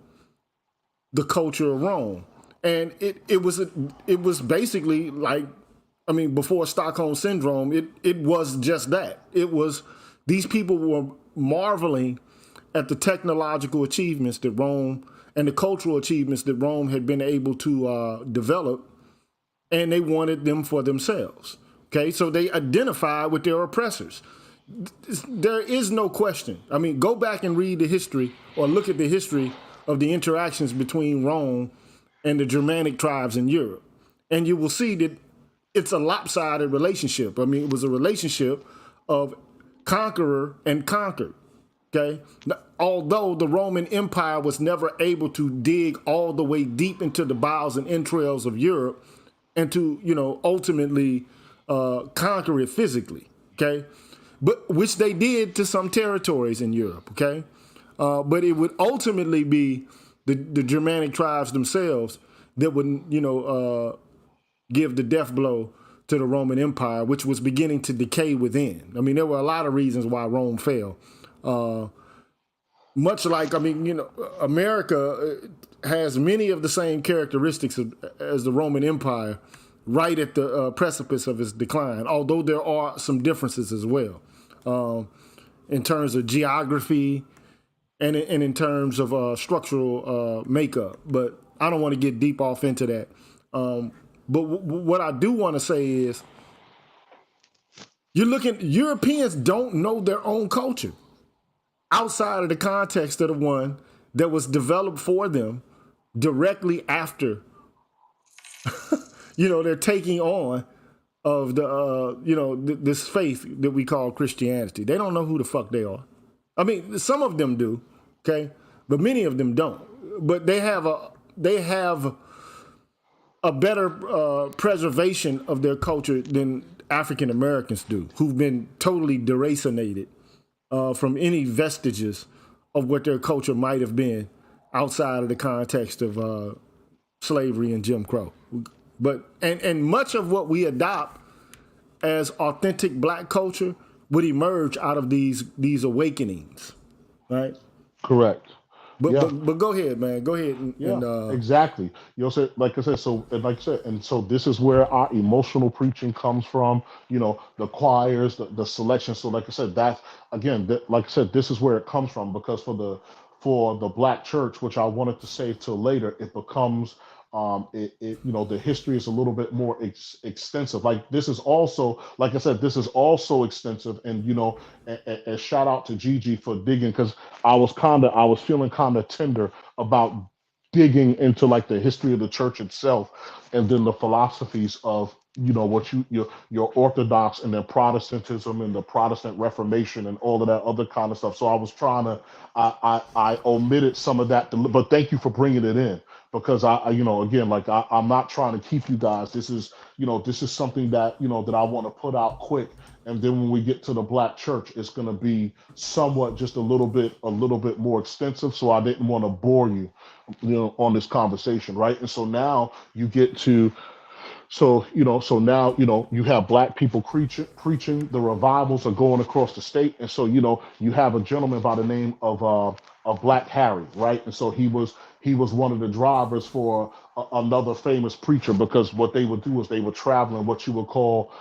the culture of Rome, and it was basically like, I mean, before Stockholm syndrome, it was just that. It was, these people were marveling at the technological achievements that Rome and the cultural achievements that Rome had been able to develop, and they wanted them for themselves. Okay, so they identified with their oppressors. There is no question. I mean, go back and read the history or look at the history of the interactions between Rome and the Germanic tribes in Europe, and you will see that it's a lopsided relationship. I mean, it was a relationship of conqueror and conquered. Okay, although the Roman Empire was never able to dig all the way deep into the bowels and entrails of Europe and to, ultimately conquer it physically. Okay, but which they did to some territories in Europe. Okay, but it would ultimately be the Germanic tribes themselves that would, give the death blow to the Roman Empire, which was beginning to decay within. I mean, there were a lot of reasons why Rome fell. Much like, America has many of the same characteristics as the Roman Empire, right at the precipice of its decline, although there are some differences as well, in terms of geography and in terms of structural makeup. But I don't want to get deep off into that. But what I do want to say is, Europeans don't know their own culture outside of the context of the one that was developed for them directly after, their taking on of the, this faith that we call Christianity. They don't know who the fuck they are. I mean, some of them do, okay, but many of them don't. But they have a better preservation of their culture than African Americans do, who've been totally deracinated from any vestiges of what their culture might have been outside of the context of slavery and Jim Crow. But and much of what we adopt as authentic Black culture would emerge out of these awakenings, right? Correct. But Yeah. but go ahead, man. Go ahead Exactly. Like I said, and so this is where our emotional preaching comes from. The choirs, the selection. So, like I said, that again, like I said, this is where it comes from, because for the Black church, which I wanted to save till later, it becomes the history is a little bit more extensive. Like this is also, like I said, this is also extensive, and and shout out to Gigi for digging, because I was feeling kind of tender about digging into like the history of the church itself, and then the philosophies of what your Orthodox, and then Protestantism and the Protestant Reformation and all of that other kind of stuff. So I was trying to I omitted some of that, but thank you for bringing it in, because again, like I'm not trying to keep you guys. This is something that that I want to put out quick, and then when we get to the Black church, it's going to be somewhat just a little bit more extensive. So I didn't want to bore you, on this conversation, right? And so now you get to so now you have Black people preaching. The revivals are going across the state, and so you have a gentleman by the name of Black Harry, right? And so he was one of the drivers for another famous preacher, because what they would do is they would travel in what you would call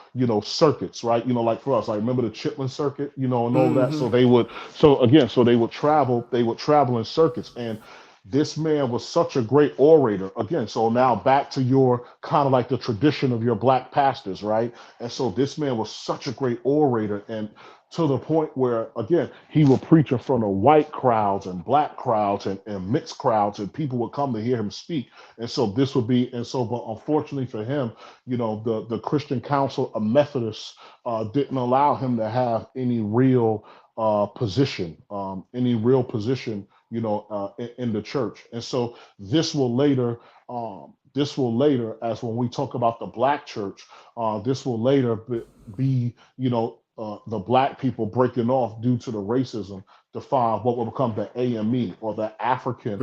circuits, right? Like for us, I remember the Chitlin circuit, and all that. So they would travel in circuits, and this man was such a great orator. Again, so now back to your kind of like the tradition of your Black pastors, right? And so this man was such a great orator, and to the point where, again, he would preach in front of white crowds and Black crowds and mixed crowds, and people would come to hear him speak. And so but unfortunately for him, the Christian Council of Methodists didn't allow him to have any real position, in the church. And so as when we talk about the Black church, this will later be, the black people breaking off due to the racism to find what will become the AME, or the African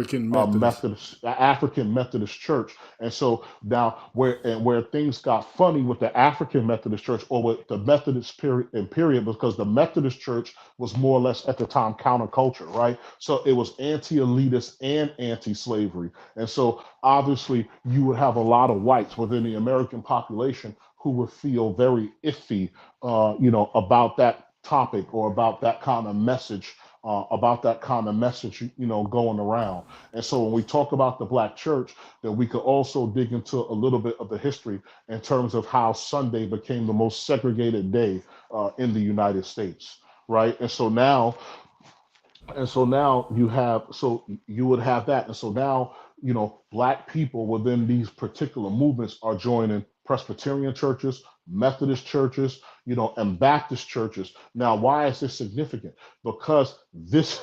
Methodist. African Methodist Church. And so now where things got funny with the African Methodist Church, or with the Methodist period, because the Methodist Church was more or less at the time counterculture, right? So it was anti-elitist and anti-slavery. And so obviously you would have a lot of whites within the American population who would feel very iffy, about that topic, or about that kind of message, going around. And so when we talk about the black church, then we could also dig into a little bit of the history in terms of how Sunday became the most segregated day in the United States, right? And so now you would have that. And so now, black people within these particular movements are joining Presbyterian churches, Methodist churches, and Baptist churches. Now, why is this significant? Because this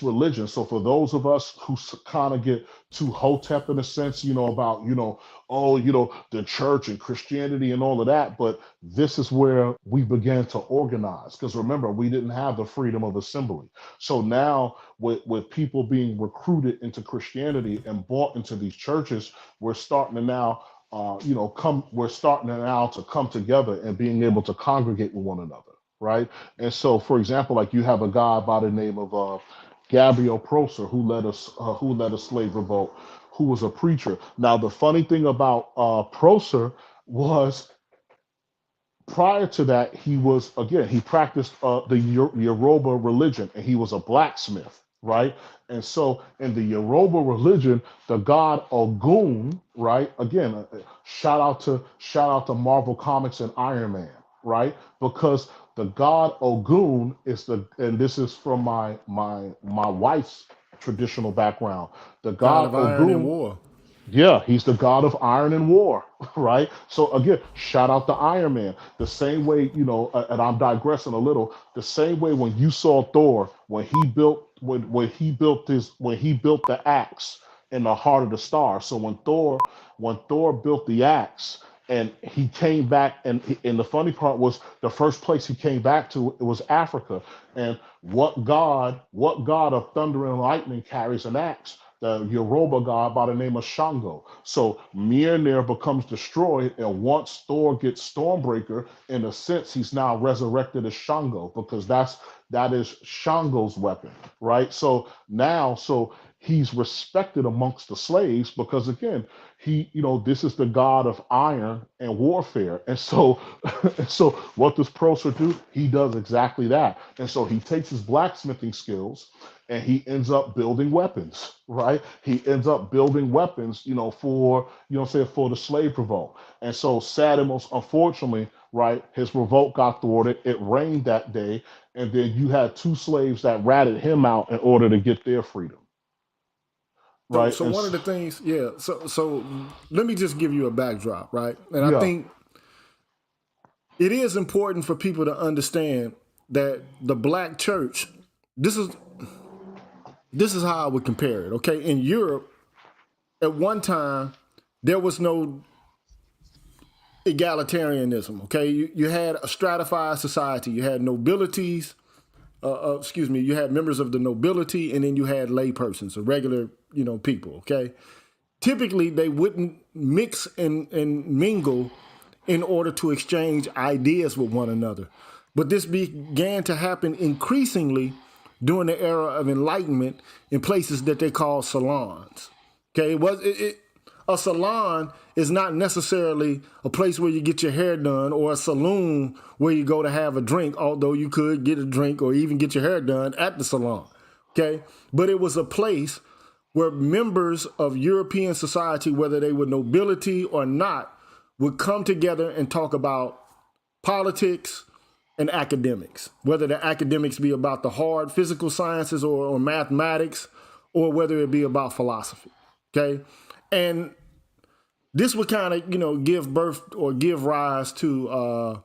religion. So for those of us who kind of get too hotep in a sense, about, the church and Christianity and all of that, but this is where we began to organize. Because remember, we didn't have the freedom of assembly. So now with people being recruited into Christianity and brought into these churches, we're starting to now to come together and being able to congregate with one another, right? And so, for example, like you have a guy by the name of Gabriel Prosser who led a slave revolt, who was a preacher. Now, the funny thing about Prosser was, prior to that, he practiced the Yoruba religion, and he was a blacksmith, right? And so in the Yoruba religion, the god Ogun, right? Again, shout out to Marvel Comics and Iron Man, right? Because the god Ogun and this is from my wife's traditional background. The God god of Iron and Ogun, War. yeah, he's the god of iron and war, right? So again, shout out to Iron Man. The same way, and I'm digressing a little. The same way when you saw Thor, when he built the axe in the heart of the star. So when Thor built the axe, and he came back, and the funny part was, the first place he came back to, it was Africa. And what god of thunder and lightning carries an axe? The Yoruba god by the name of Shango. So Mjolnir becomes destroyed, and once Thor gets Stormbreaker, in a sense, he's now resurrected as Shango, because that is Shango's weapon, right? So he's respected amongst the slaves, because again, this is the god of iron and warfare. And so what does Prosser do? He does exactly that. And so he takes his blacksmithing skills, and he ends up building weapons, right? He ends up building weapons, for the slave revolt. And so, sad and most unfortunately, right, his revolt got thwarted. It rained that day, and then you had two slaves that ratted him out in order to get their freedom, right? So one of the things, yeah. So let me just give you a backdrop, right? And I Yeah. think it is important for people to understand that the black church, this is how I would compare it, okay? In Europe, at one time, there was no egalitarianism, okay? You had a stratified society. You had nobilities, you had members of the nobility, and then you had lay persons, or regular, people, okay? Typically, they wouldn't mix and mingle in order to exchange ideas with one another. But this began to happen increasingly during the era of enlightenment in places that they call salons. Okay, a salon is not necessarily a place where you get your hair done, or a saloon where you go to have a drink, although you could get a drink or even get your hair done at the salon. Okay, but it was a place where members of European society, whether they were nobility or not, would come together and talk about politics and academics, whether the academics be about the hard physical sciences or mathematics, or whether it be about philosophy, okay? And this would kind of, give birth or give rise to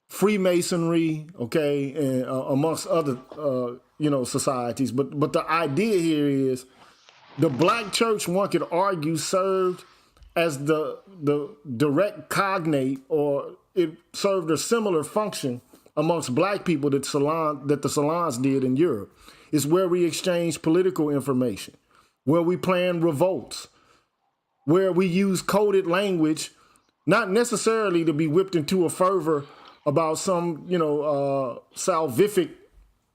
Freemasonry, okay, and amongst other, societies. But the idea here is the black church, one could argue, served as the direct cognate or it served a similar function amongst black people that the salons did in Europe. It's where we exchange political information, where we plan revolts, where we use coded language, not necessarily to be whipped into a fervor about some, salvific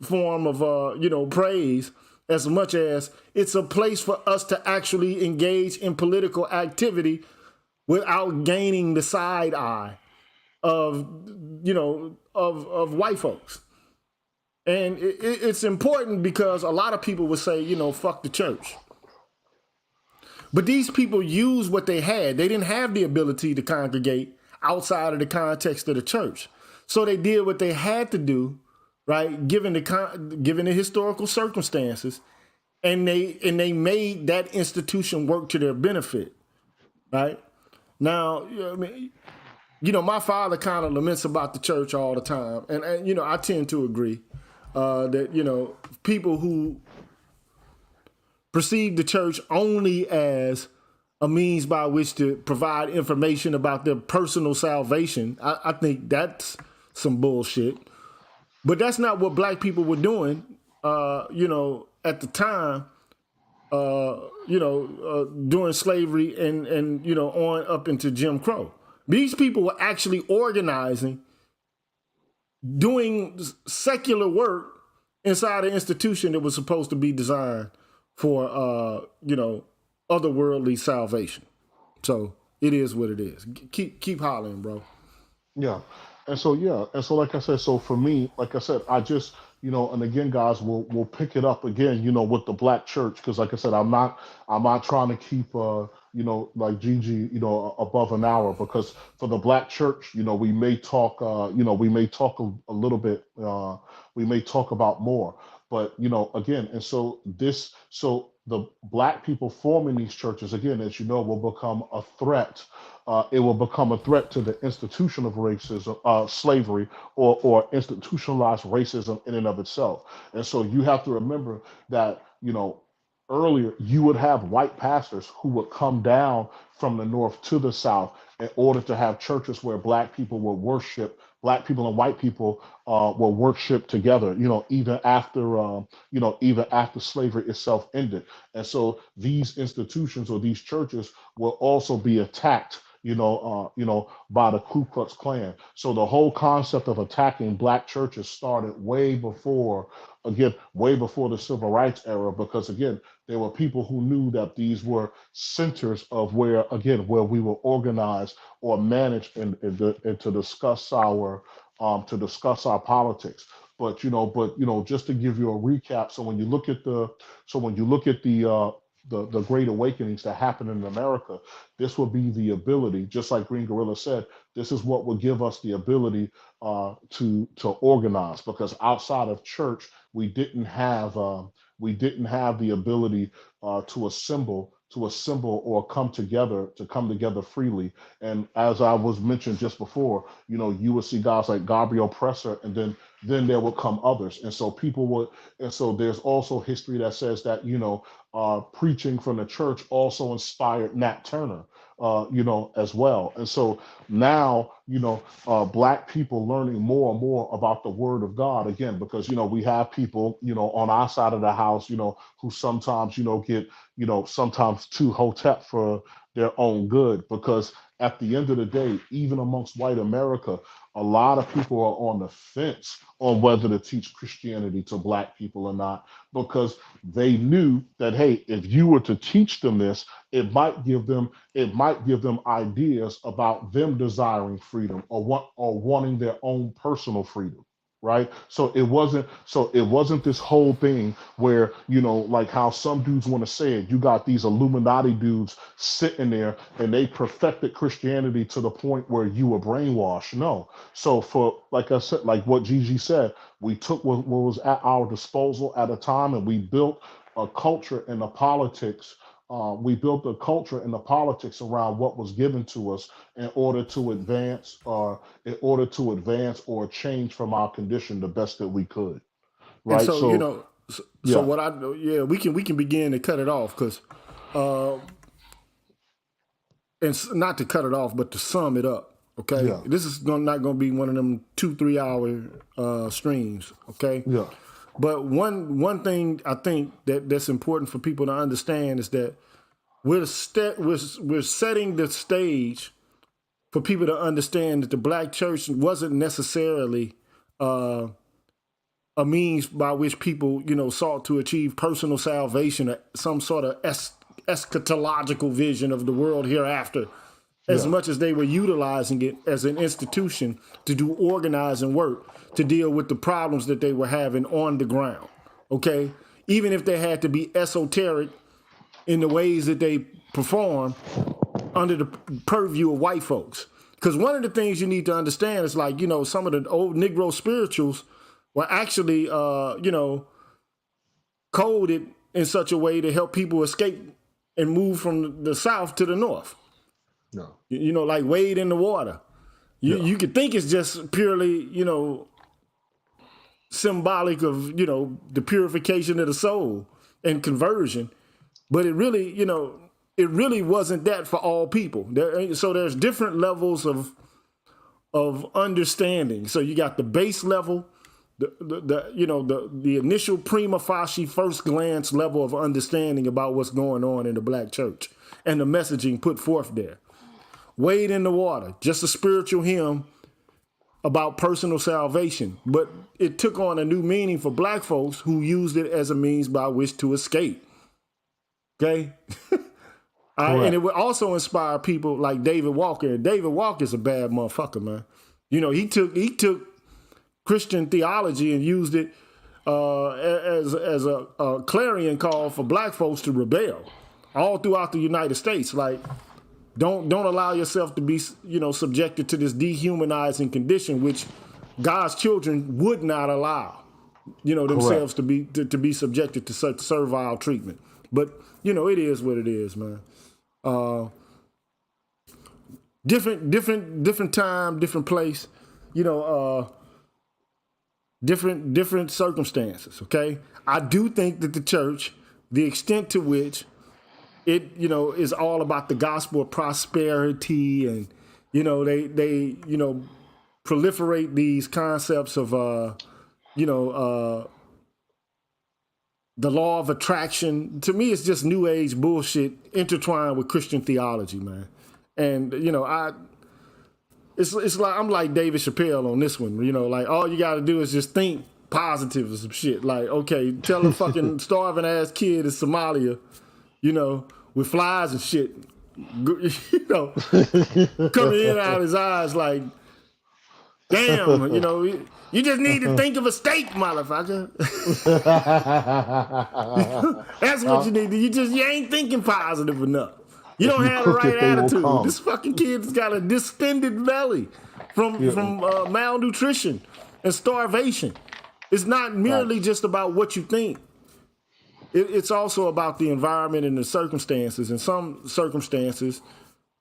form of, praise, as much as it's a place for us to actually engage in political activity without gaining the side eye of white folks. And it's important because a lot of people would say, fuck the church. But these people used what they had. They didn't have the ability to congregate outside of the context of the church. So they did what they had to do, right, given the historical circumstances, and they made that institution work to their benefit, right? Now, my father kind of laments about the church all the time, and I tend to agree that people who perceive the church only as a means by which to provide information about their personal salvation, I think that's some bullshit. But that's not what black people were doing, at the time, during slavery and on up into Jim Crow. These people were actually organizing, doing secular work inside an institution that was supposed to be designed for, otherworldly salvation. So it is what it is. Keep hollering, bro. Yeah. And so like I said, so for me, like I said, I just, and again, guys, we'll pick it up again, with the black church, because like I said, I'm not trying to keep like Gigi, above an hour, because for the black church, we may talk a little bit, we may talk about more, but again, and so the black people forming these churches, again, as you know, will become a threat. It will become a threat to the institution of racism, slavery, or institutionalized racism in and of itself. And so you have to remember that, earlier you would have white pastors who would come down from the north to the south in order to have churches where black people would worship, black people and white people will worship together, even after slavery itself ended. And so these institutions or these churches will also be attacked, by the Ku Klux Klan. So the whole concept of attacking black churches started way before the civil rights era, because again, there were people who knew that these were centers of where we were organized or managed and to discuss our politics. But just to give you a recap, so when you look at the great awakenings that happened in America, this will be the ability, just like Green Gorilla said, this is what will give us the ability to organize, because outside of church, we didn't have the ability to assemble or come together freely. And as I was mentioned just before, you would see guys like Gabriel Presser, and then there would come others. And so there's also history that says that, preaching from the church also inspired Nat Turner, as well. And so now, black people learning more and more about the word of God, again, because, we have people, on our side of the house, who sometimes, get, sometimes too hotep for their own good, because at the end of the day, even amongst white America, a lot of people are on the fence on whether to teach Christianity to black people or not, because they knew that, hey, if you were to teach them this, it might give them ideas about them desiring freedom or wanting their own personal freedom. Right. So it wasn't this whole thing where, like how some dudes want to say it, you got these Illuminati dudes sitting there and they perfected Christianity to the point where you were brainwashed. No. So for, like I said, like what Gigi said, we took what was at our disposal at a time, and we built a culture in the politics. Around what was given to us in order to advance or change from our condition the best that we could. And Right. so, Yeah. what we can begin to cut it off, because, and not to cut it off, but to sum it up. Okay, Yeah. this is not going to be one of them 2-3 hour streams. Okay, Yeah. but one thing I think that's important for people to understand is that we're setting the stage for people to understand that the black church wasn't necessarily a means by which people, sought to achieve personal salvation, or some sort of eschatological vision of the world hereafter, as Yeah. much as they were utilizing it as an institution to do organizing work to deal with the problems that they were having on the ground. Okay? Even if they had to be esoteric in the ways that they perform under the purview of white folks. Because one of the things you need to understand is like, some of the old Negro spirituals were actually, coded in such a way to help people escape and move from the South to the North. No. Like wade in the water. You could think it's just purely, symbolic of, the purification of the soul and conversion. But it really, it really wasn't that for all people. So there's different levels of understanding. So you got the base level, the initial prima facie first glance level of understanding about what's going on in the black church and the messaging put forth there. Wade in the water, just a spiritual hymn about personal salvation. But it took on a new meaning for black folks who used it as a means by which to escape. Okay? And it would also inspire people like David Walker. David Walker's a bad motherfucker, man. He took Christian theology and used it as a clarion call for black folks to rebel all throughout the United States. Like, don't allow yourself to be, subjected to this dehumanizing condition, which God's children would not allow, themselves to be subjected to such servile treatment. But it is what it is, man. Different time, different place, different circumstances. Okay, I do think that the church, the extent to which it, is all about the gospel of prosperity, and they proliferate these concepts of the law of attraction. To me, it's just new age bullshit intertwined with Christian theology, man. And it's like I'm like David Chappelle on this one. Like all you got to do is just think positive or some shit. Like, okay, tell a fucking starving ass kid in Somalia, with flies and shit, coming in and out of his eyes like, damn, you just need to think of a steak, motherfucker. That's what you need to. You ain't thinking positive enough. You don't have the right attitude. This fucking kid's got a distended belly from malnutrition and starvation. It's not merely just about what you think. It's also about the environment and the circumstances. And some circumstances,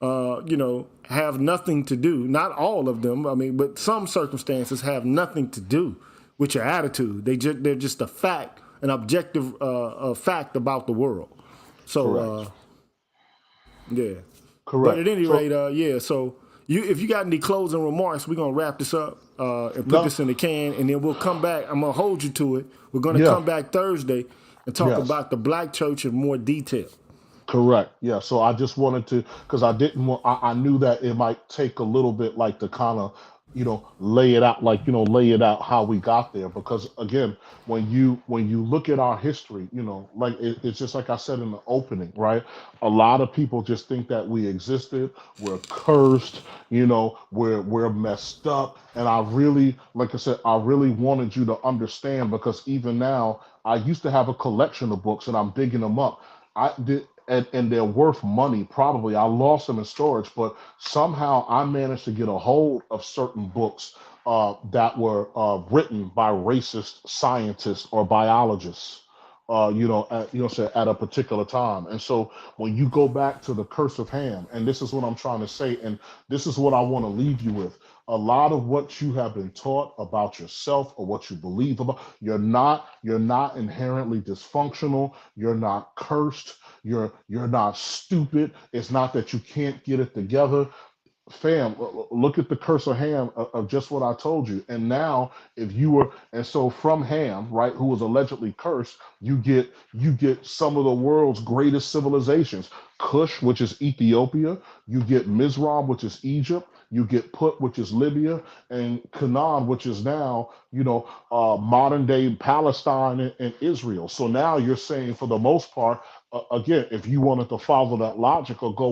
have nothing to do. Not all of them. I mean, but some circumstances have nothing to do with your attitude. They're just a fact, an objective fact about the world. So, yeah. Correct. But at any rate, So if you got any closing remarks, we're gonna wrap this up and put this in the can, and then we'll come back. I'm gonna hold you to it. We're gonna come back Thursday and talk about the black church in more detail. Correct. Yeah. So I just wanted to, because I knew that it might take a little bit, like, to kind of, lay it out how we got there. Because again, when you look at our history, like it's just like I said in the opening, right? A lot of people just think that we existed, we're cursed, we're messed up. And I really, like I said, I really wanted you to understand, because even now, I used to have a collection of books and I'm digging them up. I did. And they're worth money, probably. I lost them in storage, but somehow I managed to get a hold of certain books that were written by racist scientists or biologists, at a particular time. And so when you go back to the curse of Ham, and this is what I'm trying to say, and this is what I want to leave you with. A lot of what you have been taught about yourself or what you believe about, you're not inherently dysfunctional. You're not cursed. You're not stupid. It's not that you can't get it together. fam, look at the curse of Ham of just what I told you. And now, if you were, and so from Ham, right, who was allegedly cursed, you get some of the world's greatest civilizations. Cush, which is Ethiopia. You get Mizraim, which is Egypt. You get Put, which is Libya, and Canaan, which is now, modern day Palestine and Israel. So now you're saying, for the most part, again, if you wanted to follow that logic or go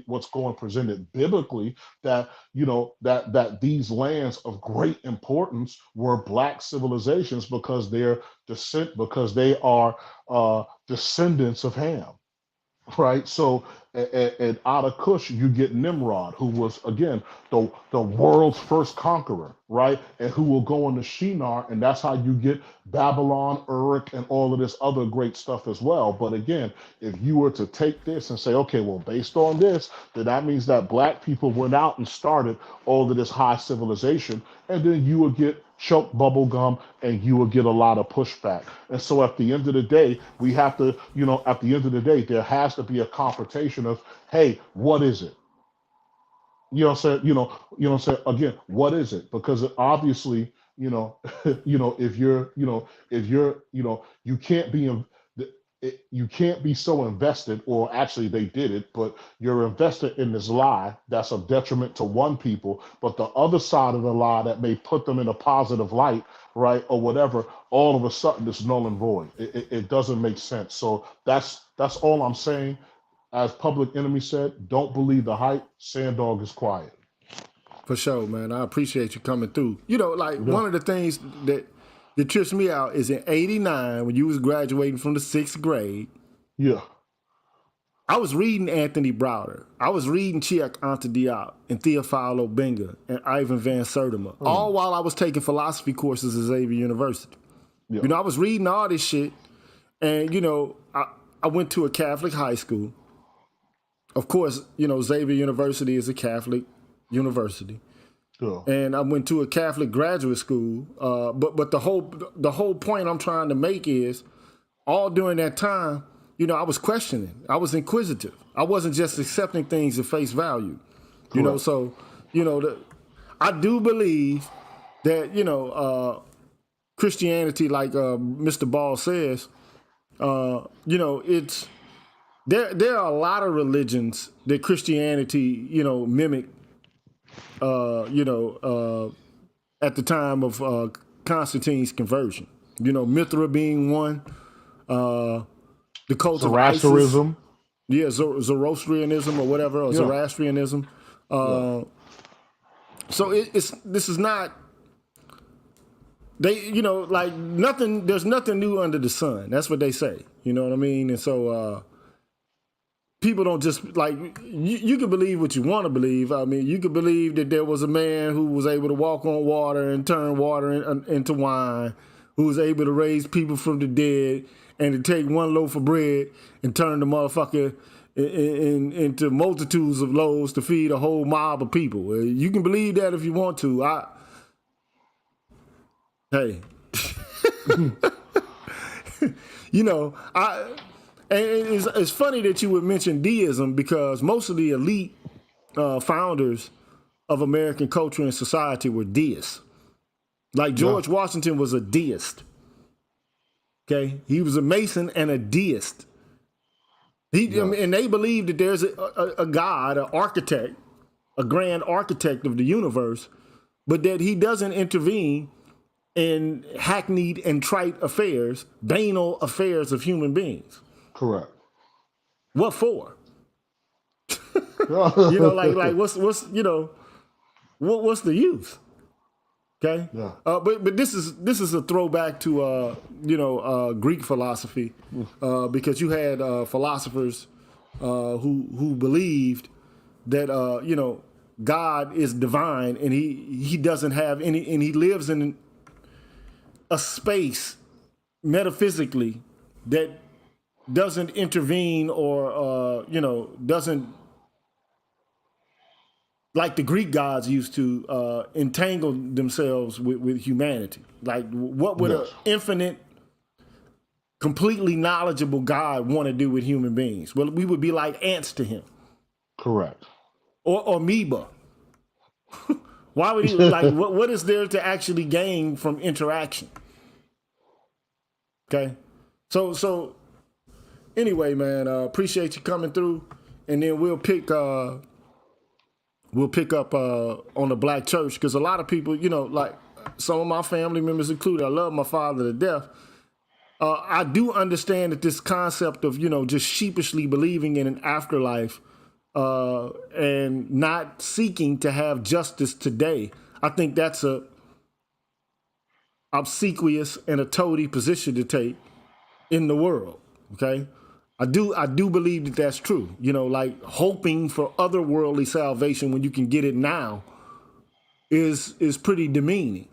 what's going presented biblically, that that these lands of great importance were black civilizations because they are descendants of Ham, right? So, and out of Cush, you get Nimrod, who was again the world's first conqueror, right? And who will go into Shinar, and that's how you get Babylon, Uruk, and all of this other great stuff as well. But again, if you were to take this and say, okay, well, based on this, then that means that black people went out and started all of this high civilization, and then you would get choke bubble gum and you will get a lot of pushback. And so at the end of the day, we have to, at the end of the day, there has to be a confrontation of, hey, what is it? You know what I'm saying? What I'm saying? Again, what is it? Because obviously, if you're, you can't be you can't be so invested, or actually they did it, but you're invested in this lie that's of detriment to one people, but the other side of the lie that may put them in a positive light, right, or whatever, all of a sudden it's null and void. It doesn't make sense. So that's all I'm saying. As Public Enemy said, don't believe the hype. Sandog is quiet. For sure, man. I appreciate you coming through. Yeah. One of the things that trips me out is in '89, when you was graduating from the 6th grade. Yeah. I was reading Anthony Browder. I was reading Cheikh Anta Diop and Theophilo Benga and Ivan Van Sertima, all while I was taking philosophy courses at Xavier University. Yeah. I was reading all this shit, and I went to a Catholic high school. Of course, Xavier University is a Catholic university. Sure. And I went to a Catholic graduate school. But the whole point I'm trying to make is, all during that time, I was questioning. I was inquisitive. I wasn't just accepting things at face value. So, I do believe that, Christianity, like Mr. Ball says, it's, there are a lot of religions that Christianity, mimic, at the time of Constantine's conversion. Mithra being one, the cult of Isis. Zoroastrianism. Yeah, Zoroastrianism or whatever, or Zoroastrianism. So this is not, nothing, there's nothing new under the sun. That's what they say. You know what I mean? And so, people don't just, you can believe what you want to believe. I mean, you could believe that there was a man who was able to walk on water and turn water into wine, who was able to raise people from the dead, and to take one loaf of bread and turn the motherfucker into multitudes of loaves to feed a whole mob of people. You can believe that if you want to. Hey. And it's funny that you would mention deism, because most of the elite founders of American culture and society were deists. Like George Washington was a deist. Okay, he was a Mason and a deist. And they believed that there's a God, an architect, a grand architect of the universe, but that he doesn't intervene in hackneyed and trite affairs, banal affairs of human beings. Correct. What for? What's what's the use? Okay. Yeah. But this is a throwback to Greek philosophy, because you had philosophers who believed that God is divine, and he doesn't have any, and he lives in a space metaphysically that doesn't intervene or doesn't, like the Greek gods used to, entangle themselves with humanity. Like, what would an infinite, completely knowledgeable God want to do with human beings? Well, we would be like ants to him. Correct. Or amoeba. Why would he like? What is there to actually gain from interaction? Okay, so anyway, man, appreciate you coming through, and then we'll pick up on the black church, because a lot of people, you know, like some of my family members included, I love my father to death. I do understand that this concept of, you know, just sheepishly believing in an afterlife and not seeking to have justice today, I think that's a obsequious and a toady position to take in the world. Okay, I do believe that that's true. You know, like hoping for otherworldly salvation when you can get it now is pretty demeaning.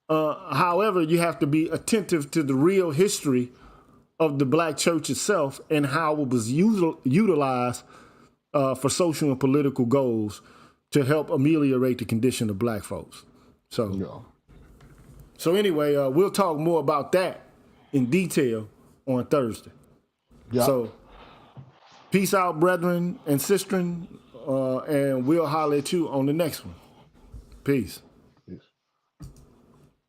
However, you have to be attentive to the real history of the black church itself and how it was utilized for social and political goals to help ameliorate the condition of black folks. So anyway, we'll talk more about that in detail on Thursday. Yeah. So peace out, brethren and sistren, and we'll holler at you on the next one. Peace.